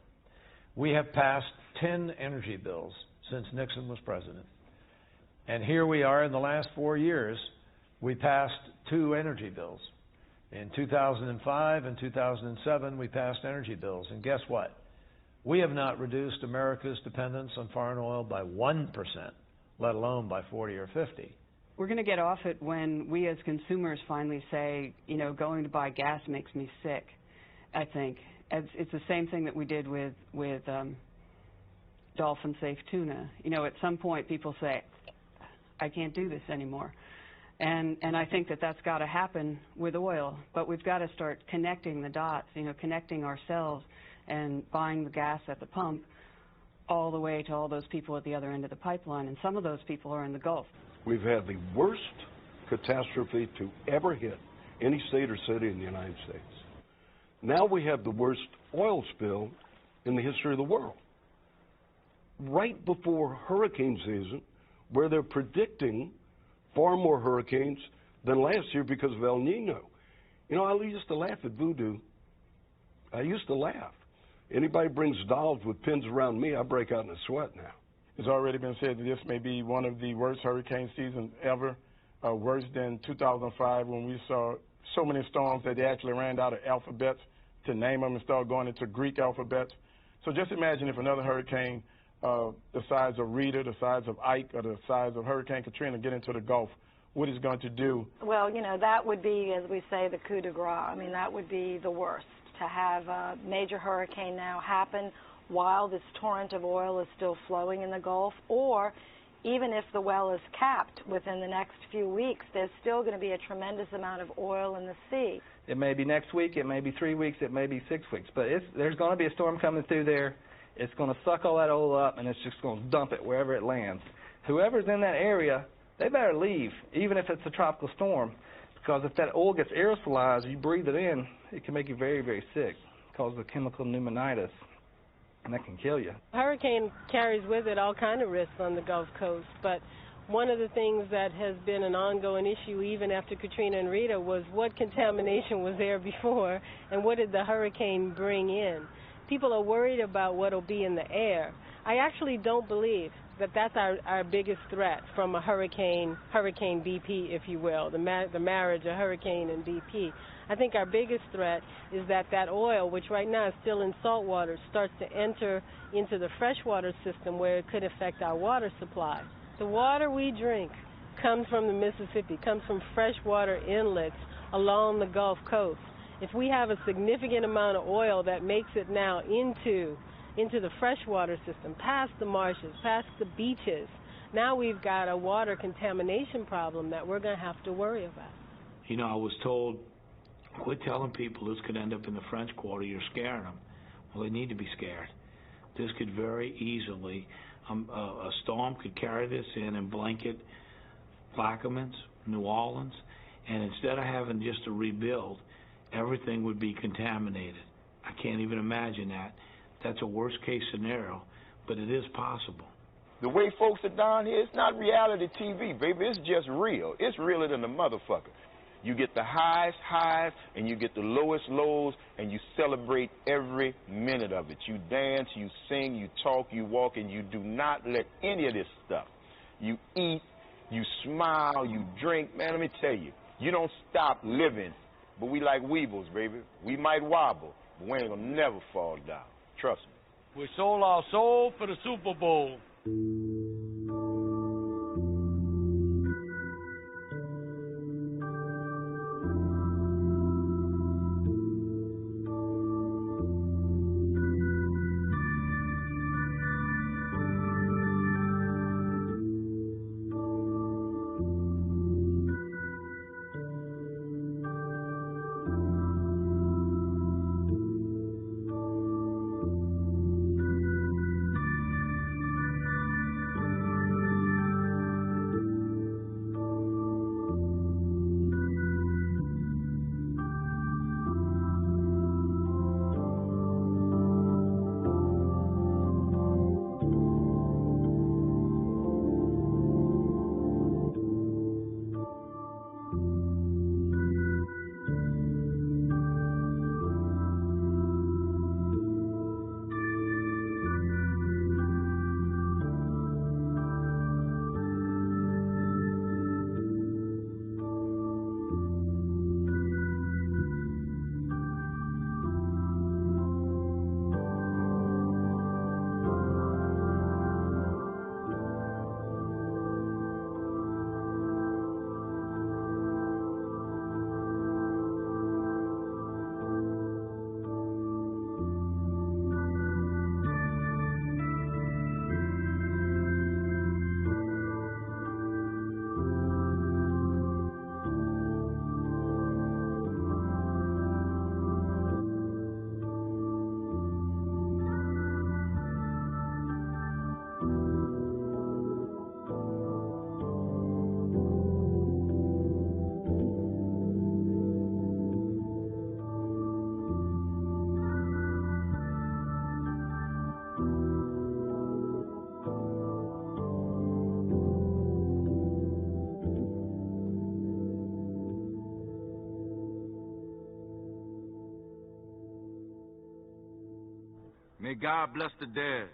[SPEAKER 4] We have passed 10 energy bills since Nixon was president. And here we are in the last 4 years, we passed 2 energy bills. In 2005 and 2007, we passed energy bills. And guess what? We have not reduced America's dependence on foreign oil by 1%, let alone by 40 or 50.
[SPEAKER 22] We're going to get off it when we as consumers finally say, going to buy gas makes me sick, I think. It's the same thing that we did with dolphin-safe tuna. At some point people say, I can't do this anymore. And I think that that's got to happen with oil. But we've got to start connecting the dots, connecting ourselves and buying the gas at the pump all the way to all those people at the other end of the pipeline. And some of those people are in the Gulf.
[SPEAKER 28] We've had the worst catastrophe to ever hit any state or city in the United States. Now we have the worst oil spill in the history of the world. Right before hurricane season, where they're predicting far more hurricanes than last year because of El Nino. I used to laugh at voodoo. I used to laugh. Anybody brings dolls with pins around me, I break out in a sweat now.
[SPEAKER 23] It's already been said that this may be one of the worst hurricane seasons ever, worse than 2005 when we saw so many storms that they actually ran out of alphabets to name them and started going into Greek alphabets. So just imagine if another hurricane the size of Rita, the size of Ike, or the size of Hurricane Katrina get into the Gulf, what it's going to do.
[SPEAKER 3] Well, that would be, as we say, the coup de grace. I mean, that would be the worst, to have a major hurricane now happen while this torrent of oil is still flowing in the Gulf, or even if the well is capped within the next few weeks, there's still going to be a tremendous amount of oil in the sea.
[SPEAKER 8] It may be next week, it may be 3 weeks, it may be 6 weeks, but there's going to be a storm coming through there. It's going to suck all that oil up, and it's just going to dump it wherever it lands. Whoever's in that area, they better leave, even if it's a tropical storm, because if that oil gets aerosolized, you breathe it in, it can make you very, very sick, cause the chemical pneumonitis.
[SPEAKER 7] and that can kill you.
[SPEAKER 11] Hurricane carries with it all kind of risks on the Gulf Coast, but one of the things that has been an ongoing issue even after Katrina and Rita was what contamination was there before and what did the hurricane bring in. People are worried about what will be in the air. I actually don't believe that that's our biggest threat from a hurricane BP, if you will, the marriage of hurricane and BP. I think our biggest threat is that oil, which right now is still in salt water, starts to enter into the freshwater system where it could affect our water supply. The water we drink comes from the Mississippi, comes from freshwater inlets along the Gulf Coast. If we have a significant amount of oil that makes it now into the freshwater system, past the marshes, past the beaches, now we've got a water contamination problem that we're going to have to worry about.
[SPEAKER 18] You know, I was told, quit telling people this could end up in the French Quarter, you're scaring them. Well, they need to be scared. This could very easily, a storm could carry this in and blanket Plaquemines, New Orleans, and instead of having just to rebuild, everything would be contaminated. I can't even imagine that. That's a worst case scenario, but it is possible.
[SPEAKER 19] The way folks are down here, it's not reality TV, baby. It's just real. It's realer than the motherfucker. You get the highs, and you get the lowest lows, and you celebrate every minute of it. You dance, you sing, you talk, you walk, and you do not let any of this stuff. You eat, you smile, you drink. Man, let me tell you, you don't stop living. But we like weebles, baby. We might wobble, but we ain't gonna never fall down. Trust me.
[SPEAKER 2] We sold our soul for the Super Bowl.
[SPEAKER 19] May God bless the dead.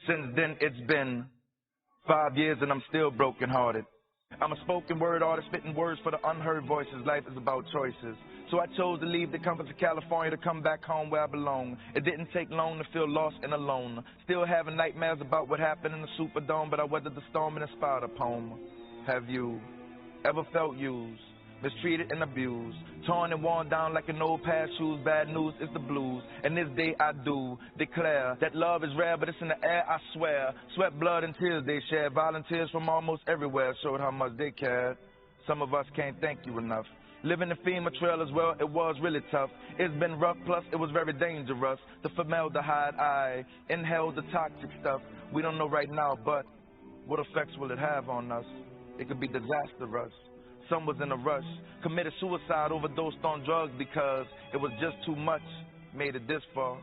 [SPEAKER 6] Since then, it's been 5 years and I'm still brokenhearted. I'm a spoken word artist, spitting words for the unheard voices. Life is about choices. So I chose to leave the comforts of California to come back home where I belong. It didn't take long to feel lost and alone. Still having nightmares about what happened in the Superdome, but I weathered the storm and inspired a poem. Have you ever felt used, mistreated and abused, torn and worn down like an old pair of shoes? Bad news is the blues, and this day I do declare that love is rare, but it's in the air, I swear. Sweat, blood, and tears they shared. Volunteers from almost everywhere showed how much they cared. Some of us can't thank you enough. Living the FEMA trail as well, it was really tough. It's been rough, plus it was very dangerous. The formaldehyde, I inhaled the toxic stuff. We don't know right now, but what effects will it have on us? It could be disastrous. Some was in a rush, committed suicide, overdosed on drugs because it was just too much. Made it this far,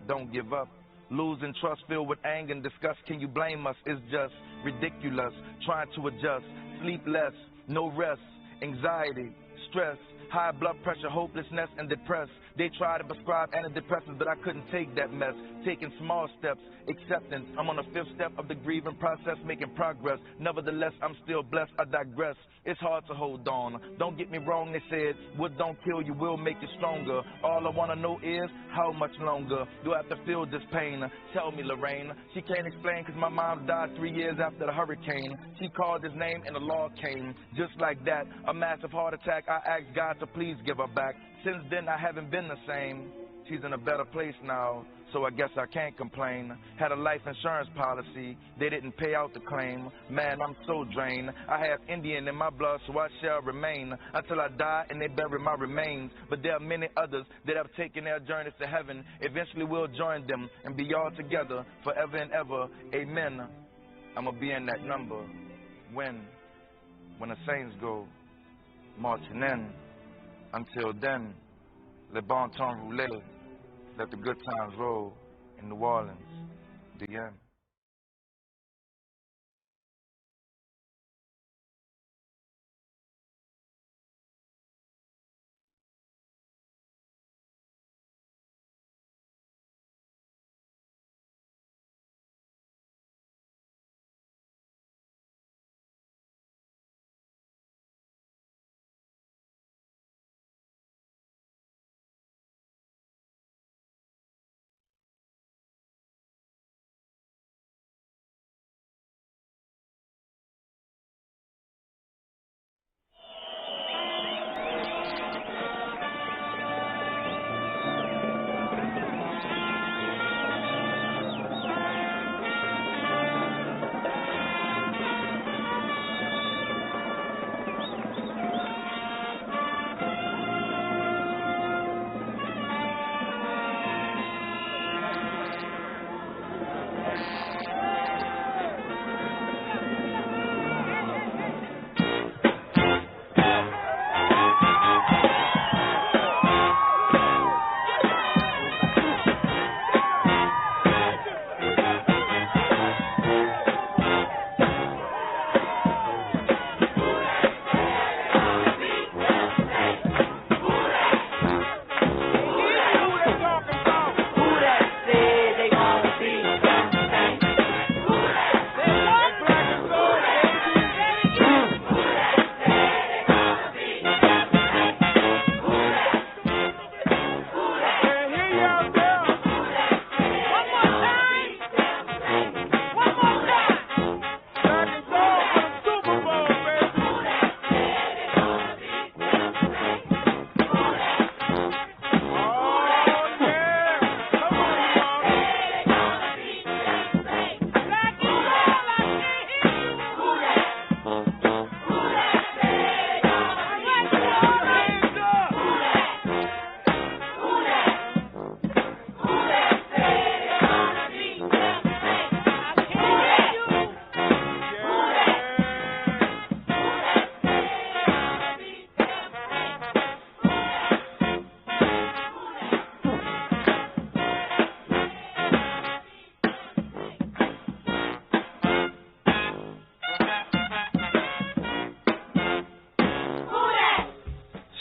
[SPEAKER 6] don't give up. Losing trust, filled with anger and disgust. Can you blame us? It's just ridiculous. Trying to adjust, sleep less, no rest, anxiety, stress, high blood pressure, hopelessness, and depressed. They tried to prescribe antidepressants, but I couldn't take that mess. Taking small steps, acceptance. I'm on the 5th step of the grieving process, making progress. Nevertheless, I'm still blessed. I digress. It's hard to hold on. Don't get me wrong, they said, what don't kill you will make you stronger. All I want to know is, how much longer do I have to feel this pain? Tell me, Lorraine. She can't explain because my mom died 3 years after the hurricane. She called his name and the law came. Just like that, a massive heart attack. I asked God to please give her back. Since then, I haven't been the same. She's in a better place now, so I guess I can't complain. Had a life insurance policy, they didn't pay out the claim. Man, I'm so drained. I have Indian in my blood, so I shall remain until I die and they bury my remains. But there are many others that have taken their journeys to heaven. Eventually we'll join them and be all together forever and ever. Amen. I'ma be in that number. When the saints go marching in. Until then, le bon temps roule. Let the good times roll in New Orleans. The end.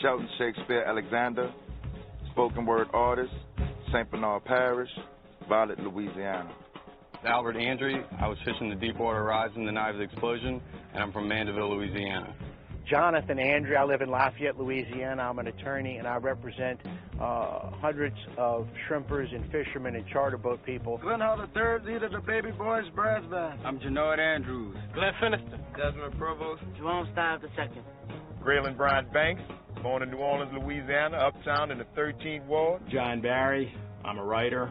[SPEAKER 6] Shelton Shakespeare Alexander, spoken word artist, St. Bernard Parish, Violet, Louisiana.
[SPEAKER 7] Albert Andry. I was fishing the Deepwater Horizon the night of the explosion, and I'm from Mandeville, Louisiana.
[SPEAKER 9] Jonathan Andrew. I live in Lafayette, Louisiana. I'm an attorney, and I represent hundreds of shrimpers and fishermen and charter boat people.
[SPEAKER 10] Glenn Hall III, leader of the Baby Boys Brass Band.
[SPEAKER 14] I'm Janoid Andrews.
[SPEAKER 10] Glenn Finiston.
[SPEAKER 14] Desmond Provost.
[SPEAKER 10] Jerome Stiles II.
[SPEAKER 19] Graylin Bryant Banks, born in New Orleans, Louisiana, uptown in the 13th Ward.
[SPEAKER 21] John Barry. I'm a writer.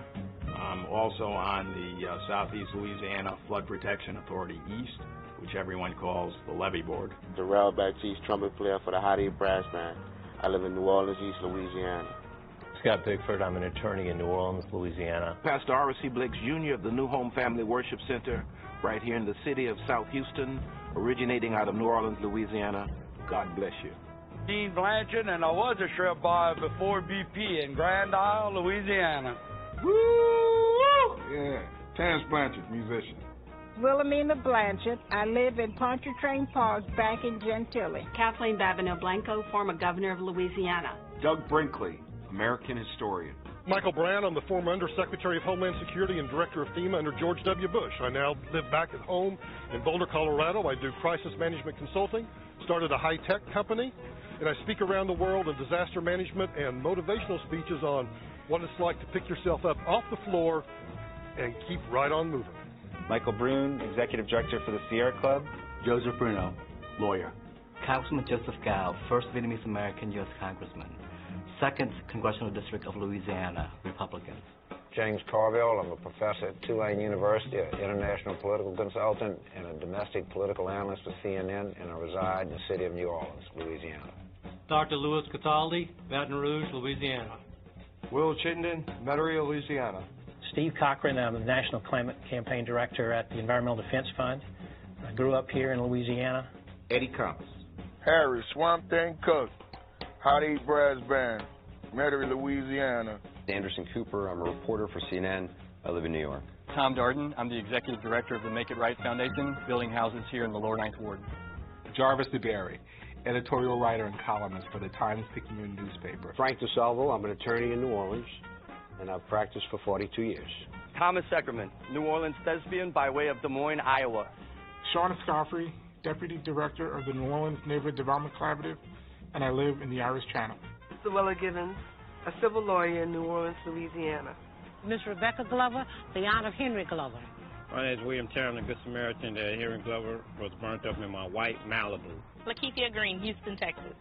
[SPEAKER 21] I'm also on the Southeast Louisiana Flood Protection Authority East, which everyone calls the Levee Board.
[SPEAKER 24] Darrell Baptiste, trumpet player for the Hot Eight Brass Band. I live in New Orleans, East Louisiana.
[SPEAKER 25] Scott Bickford, I'm an attorney in New Orleans, Louisiana.
[SPEAKER 26] Pastor R.C. Blakes Jr. of the New Home Family Worship Center, right here in the city of South Houston, originating out of New Orleans, Louisiana. God bless you.
[SPEAKER 10] Dean Blanchard, and I was a shrimp buyer before BP in Grand Isle, Louisiana.
[SPEAKER 14] Woo! Yeah, Terrence Blanchard, musician.
[SPEAKER 27] Wilhelmina Blanchard. I live in Pontchartrain Park, back in Gentilly.
[SPEAKER 30] Kathleen Babineau Blanco, former governor of Louisiana.
[SPEAKER 29] Doug Brinkley, American historian.
[SPEAKER 31] Michael Brown, I'm the former Undersecretary of Homeland Security and Director of FEMA under George W. Bush. I now live back at home in Boulder, Colorado. I do crisis management consulting, started a high-tech company, and I speak around the world in disaster management and motivational speeches on what it's like to pick yourself up off the floor and keep right on moving.
[SPEAKER 32] Michael Brune, Executive Director for the Sierra Club.
[SPEAKER 33] Joseph Bruno, lawyer.
[SPEAKER 34] Congressman Joseph Gao, first Vietnamese American U.S. Congressman. 2nd Congressional District of Louisiana, Republicans.
[SPEAKER 35] James Carville, I'm a professor at Tulane University, an international political consultant, and a domestic political analyst with CNN, and I reside in the city of New Orleans, Louisiana.
[SPEAKER 36] Dr. Louis Cataldi, Baton Rouge, Louisiana.
[SPEAKER 37] Will Chittenden, Metairie, Louisiana.
[SPEAKER 38] Steve Cochran, I'm the National Climate Campaign Director at the Environmental Defense Fund. I grew up here in Louisiana.
[SPEAKER 30] Eddie Compass.
[SPEAKER 10] Harry Swamp Thing Cook, Hot Eight Brass Band, Metairie, Louisiana.
[SPEAKER 12] Anderson Cooper, I'm a reporter for CNN. I live in New York.
[SPEAKER 39] Tom Darden, I'm the Executive Director of the Make It Right Foundation, building houses here in the Lower Ninth Ward.
[SPEAKER 40] Jarvis DeBerry, editorial writer and columnist for the Times-Picayune newspaper.
[SPEAKER 41] Frank DeSalvo, I'm an attorney in New Orleans, and I've practiced for 42 years.
[SPEAKER 42] Thomas Seckerman, New Orleans thespian by way of Des Moines, Iowa.
[SPEAKER 43] Shauna Scoffrey, Deputy Director of the New Orleans Neighborhood Development Collaborative, and I live in the Irish Channel.
[SPEAKER 44] Luella Givens, a civil lawyer in New Orleans, Louisiana.
[SPEAKER 45] Miss Rebecca Glover, the Aunt of Henry Glover.
[SPEAKER 46] My name is William Terran, a Good Samaritan. Henry Glover was burnt up in my white Malibu.
[SPEAKER 47] Lakeithia Green, Houston, Texas.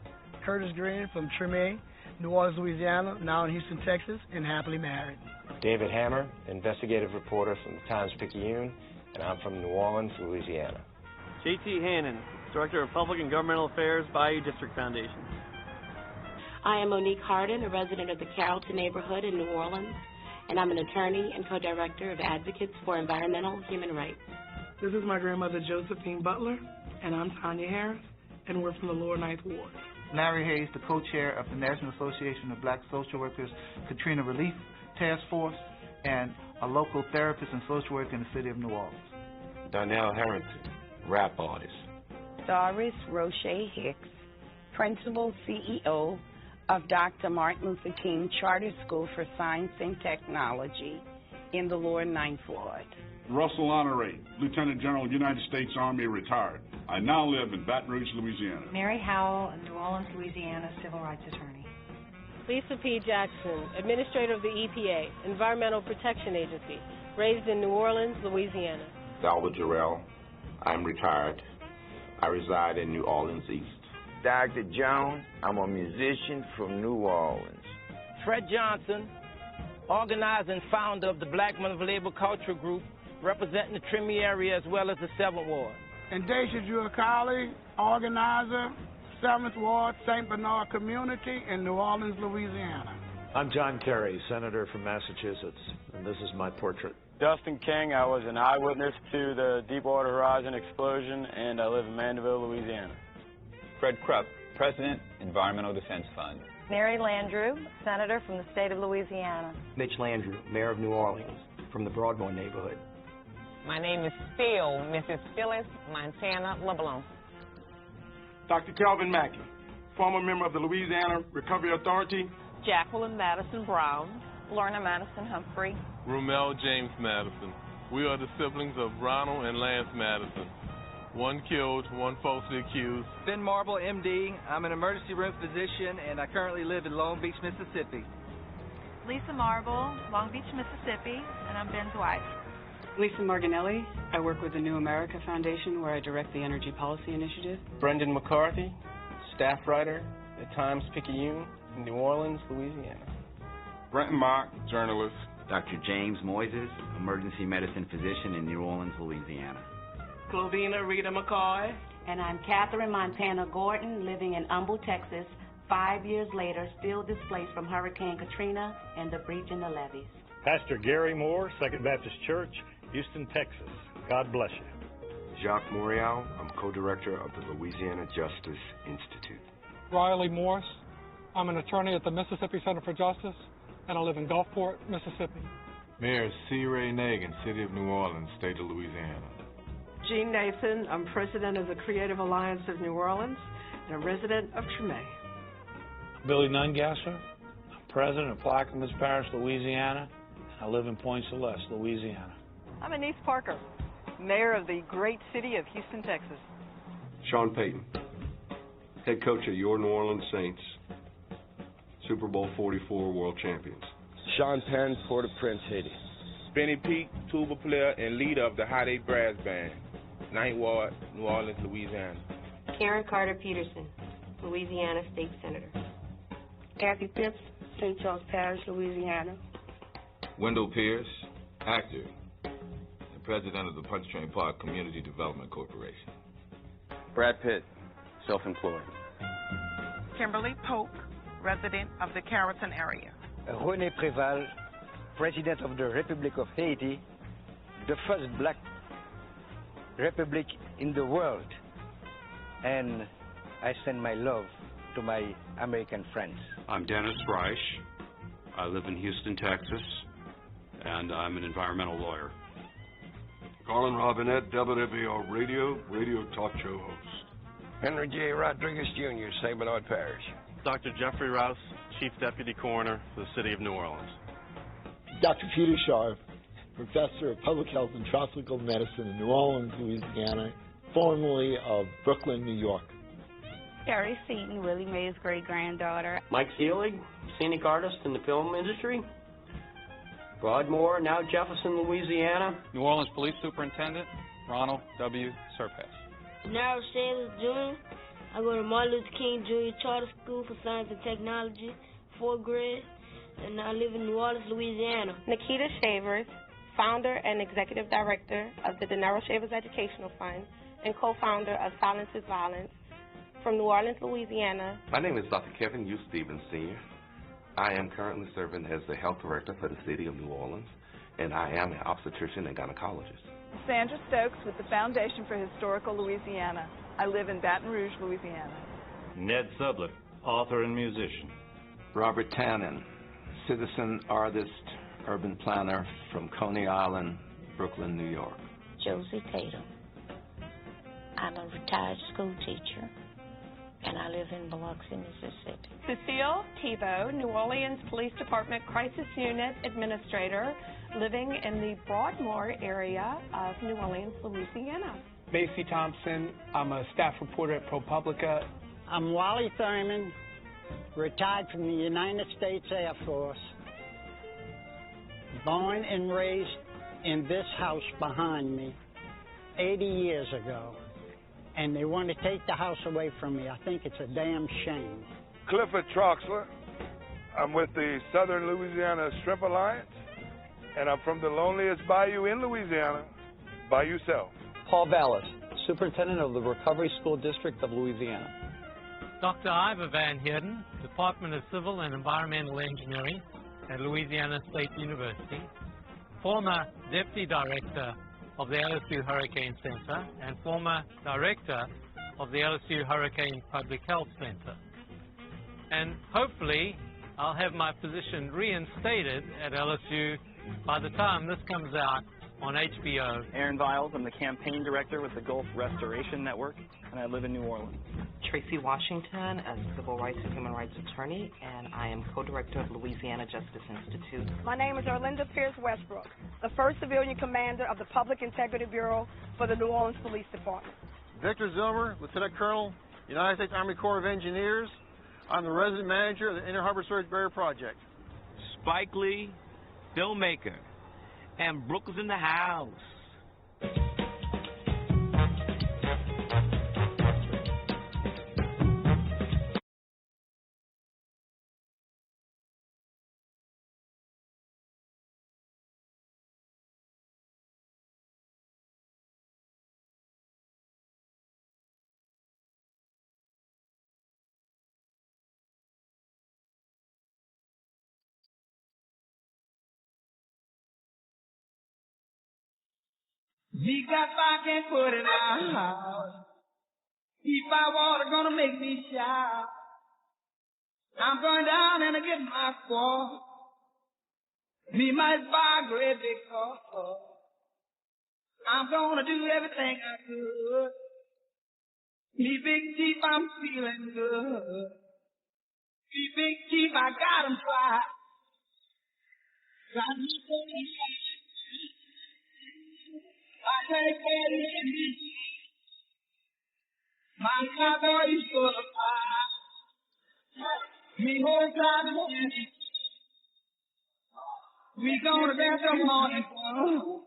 [SPEAKER 48] Curtis Green from Treme, New Orleans, Louisiana, now in Houston, Texas, and happily married.
[SPEAKER 32] David Hammer, investigative reporter from the Times-Picayune, and I'm from New Orleans, Louisiana.
[SPEAKER 42] J.T. Hannon, Director of Public and Governmental Affairs, Bayou District Foundation.
[SPEAKER 30] I am Monique Hardin, a resident of the Carrollton neighborhood in New Orleans, and I'm an attorney and co-director of Advocates for Environmental Human Rights.
[SPEAKER 48] This is my grandmother, Josephine Butler, and I'm Tanya Harris, and we're from the Lower Ninth Ward.
[SPEAKER 49] Larry Hayes, the co-chair of the National Association of Black Social Workers Katrina Relief Task Force, and a local therapist and social worker in the city of New Orleans.
[SPEAKER 33] Donnell Harrington, rap artist.
[SPEAKER 27] Doris Roche Hicks, Principal CEO of Dr. Martin Luther King Charter School for Science and Technology in the Lower Ninth Ward.
[SPEAKER 50] Russell Honore, Lieutenant General, United States Army, retired. I now live in Baton Rouge, Louisiana.
[SPEAKER 51] Mary Howell, New Orleans, Louisiana, civil rights attorney.
[SPEAKER 11] Lisa P. Jackson, Administrator of the EPA, Environmental Protection Agency, raised in New Orleans, Louisiana.
[SPEAKER 29] Albert Jarrell, I'm retired. I reside in New Orleans East.
[SPEAKER 52] Dr. Jones, I'm a musician from New Orleans.
[SPEAKER 15] Fred Johnson, organizer and founder of the Black Men of Labor Cultural Group, representing the Treme area as well as the 7th Ward.
[SPEAKER 43] And Daisha Giucali, organizer, 7th Ward, St. Bernard Community in New Orleans, Louisiana.
[SPEAKER 4] I'm John Kerry, Senator from Massachusetts, and this is my portrait.
[SPEAKER 42] Dustin King, I was an eyewitness to the Deepwater Horizon explosion, and I live in Mandeville, Louisiana.
[SPEAKER 20] Fred Krupp, President, Environmental Defense Fund.
[SPEAKER 3] Mary Landrieu, Senator from the state of Louisiana.
[SPEAKER 42] Mitch Landrieu, Mayor of New Orleans, from the Broadmoor neighborhood.
[SPEAKER 53] My name is still Mrs. Phyllis Montana LeBlanc.
[SPEAKER 43] Dr. Calvin Mackey, former member of the Louisiana Recovery Authority.
[SPEAKER 53] Jacqueline Madison Brown.
[SPEAKER 54] Lorna Madison Humphrey.
[SPEAKER 55] Rumel James Madison.
[SPEAKER 1] We are the siblings of Ronald and Lance Madison. One killed, one falsely accused.
[SPEAKER 2] Ben Marble, MD. I'm an emergency room physician, and I currently live in Long Beach, Mississippi.
[SPEAKER 5] Lisa Marble, Long Beach, Mississippi, and I'm Ben's wife.
[SPEAKER 6] Lisa Marginelli. I work with the New America Foundation, where I direct the Energy Policy Initiative.
[SPEAKER 32] Brendan McCarthy, staff writer at Times-Picayune in New Orleans, Louisiana.
[SPEAKER 50] Brenton Mock, journalist.
[SPEAKER 7] Dr. James Moises, emergency medicine physician in New Orleans, Louisiana.
[SPEAKER 6] Clovina Rita McCoy.
[SPEAKER 30] And I'm Catherine Montana Gordon, living in Humble, Texas, 5 years later, still displaced from Hurricane Katrina and the breach in the levees.
[SPEAKER 8] Pastor Gary Moore, Second Baptist Church, Houston, Texas. God bless you.
[SPEAKER 9] Jacques Morial, I'm co-director of the Louisiana Justice Institute.
[SPEAKER 10] Riley Morris, I'm an attorney at the Mississippi Center for Justice, and I live in Gulfport, Mississippi.
[SPEAKER 12] Mayor C. Ray Nagin, City of New Orleans, State of Louisiana.
[SPEAKER 13] Jean Nathan, I'm president of the Creative Alliance of New Orleans and a resident of Tremay.
[SPEAKER 14] Billy Nungasser, I'm president of Plaquemines Parish, Louisiana, and I live in Point Celeste, Louisiana.
[SPEAKER 16] I'm Anise Parker, mayor of the great city of Houston, Texas.
[SPEAKER 9] Sean Payton, head coach of your New Orleans Saints, Super Bowl 44 world champions.
[SPEAKER 17] Sean Penn, Port-au-Prince, Haiti.
[SPEAKER 18] Benny Peak, tuba player and leader of the Hot 8 Brass Band, 9th Ward, New Orleans, Louisiana.
[SPEAKER 30] Karen Carter Peterson, Louisiana State Senator.
[SPEAKER 19] Kathy Phipps, St. Charles Parish, Louisiana.
[SPEAKER 21] Wendell Pierce, actor, and president of the Punch Train Park Community Development Corporation.
[SPEAKER 22] Brad Pitt, self-employed.
[SPEAKER 23] Kimberly Polk, resident of the Carrollton area.
[SPEAKER 24] René Préval, President of the Republic of Haiti, the first black republic in the world. And I send my love to my American friends.
[SPEAKER 25] I'm Dennis Reich. I live in Houston, Texas, and I'm an environmental lawyer.
[SPEAKER 9] Garland Robinette, WWO radio talk show host.
[SPEAKER 12] Henry J. Rodriguez Jr., St. Bernard Parish.
[SPEAKER 26] Dr. Jeffrey Rouse, Chief Deputy Coroner for the City of New Orleans.
[SPEAKER 28] Dr. Peter Sharp, Professor of Public Health and Tropical Medicine in New Orleans, Louisiana, formerly of Brooklyn, New York.
[SPEAKER 31] Carrie Seaton, Willie Mae's great-granddaughter.
[SPEAKER 34] Mike Seelig, scenic artist in the film industry. Broadmoor, now Jefferson, Louisiana.
[SPEAKER 35] New Orleans Police Superintendent, Ronald W. Surpass.
[SPEAKER 36] Now Sanders Jr. I go to Martin Luther King Jr. Charter School for Science and Technology, 4th grade, and I live in New Orleans, Louisiana.
[SPEAKER 37] Nikita Shavers, founder and executive director of the Dinero Shavers Educational Fund and co-founder of Silence is Violence, from New Orleans, Louisiana.
[SPEAKER 38] My name is Dr. Kevin U. Stevens, Sr. I am currently serving as the health director for the City of New Orleans, and I am an obstetrician and gynecologist.
[SPEAKER 39] Sandra Stokes with the Foundation for Historical Louisiana. I live in Baton Rouge, Louisiana.
[SPEAKER 40] Ned Sublett, author and musician.
[SPEAKER 41] Robert Tannen, citizen, artist, urban planner from Coney Island, Brooklyn, New York.
[SPEAKER 44] Josie Tatum. I'm a retired school teacher, and I live in Biloxi, Mississippi.
[SPEAKER 37] Cecile Thibault, New Orleans Police Department Crisis Unit Administrator, living in the Broadmoor area of New Orleans, Louisiana.
[SPEAKER 45] Macy Thompson, I'm a staff reporter at ProPublica.
[SPEAKER 54] I'm Wally Thurman, retired from the United States Air Force, born and raised in this house behind me 80 years ago. And they want to take the house away from me. I think it's a damn shame.
[SPEAKER 55] Clifford Troxler. I'm with the Southern Louisiana Shrimp Alliance, and I'm from the loneliest bayou in Louisiana, Bayou Self.
[SPEAKER 56] Paul Ballas, Superintendent of the Recovery School District of Louisiana.
[SPEAKER 57] Dr. Ivor Van Heerden, Department of Civil and Environmental Engineering at Louisiana State University, former Deputy Director of the LSU Hurricane Center and former Director of the LSU Hurricane Public Health Center. And hopefully I'll have my position reinstated at LSU by the time this comes out on HBO.
[SPEAKER 58] Aaron Viles, I'm the campaign director with the Gulf Restoration Network, and I live in New Orleans.
[SPEAKER 1] Tracy Washington, a civil rights and human rights attorney, and I am co-director of Louisiana Justice Institute.
[SPEAKER 2] My name is Erlinda Pierce Westbrook, the first civilian commander of the Public Integrity Bureau for the New Orleans Police Department.
[SPEAKER 3] Victor Zilmer, Lieutenant Colonel, United States Army Corps of Engineers. I'm the resident manager of the Inner Harbor Storage Barrier Project.
[SPEAKER 4] Spike Lee, filmmaker, and Brooke is in the house.
[SPEAKER 5] We got back and put it out. Keep my water gonna make me shout. I'm going down and I get my squaw. Me might buy a great big car. I'm gonna do everything I could. Me big chief, I'm feeling good. Me big chief, I got 'em twice. Got me I take care of me. My cowboy is full of fire. Me whole time we gonna get the morning sun.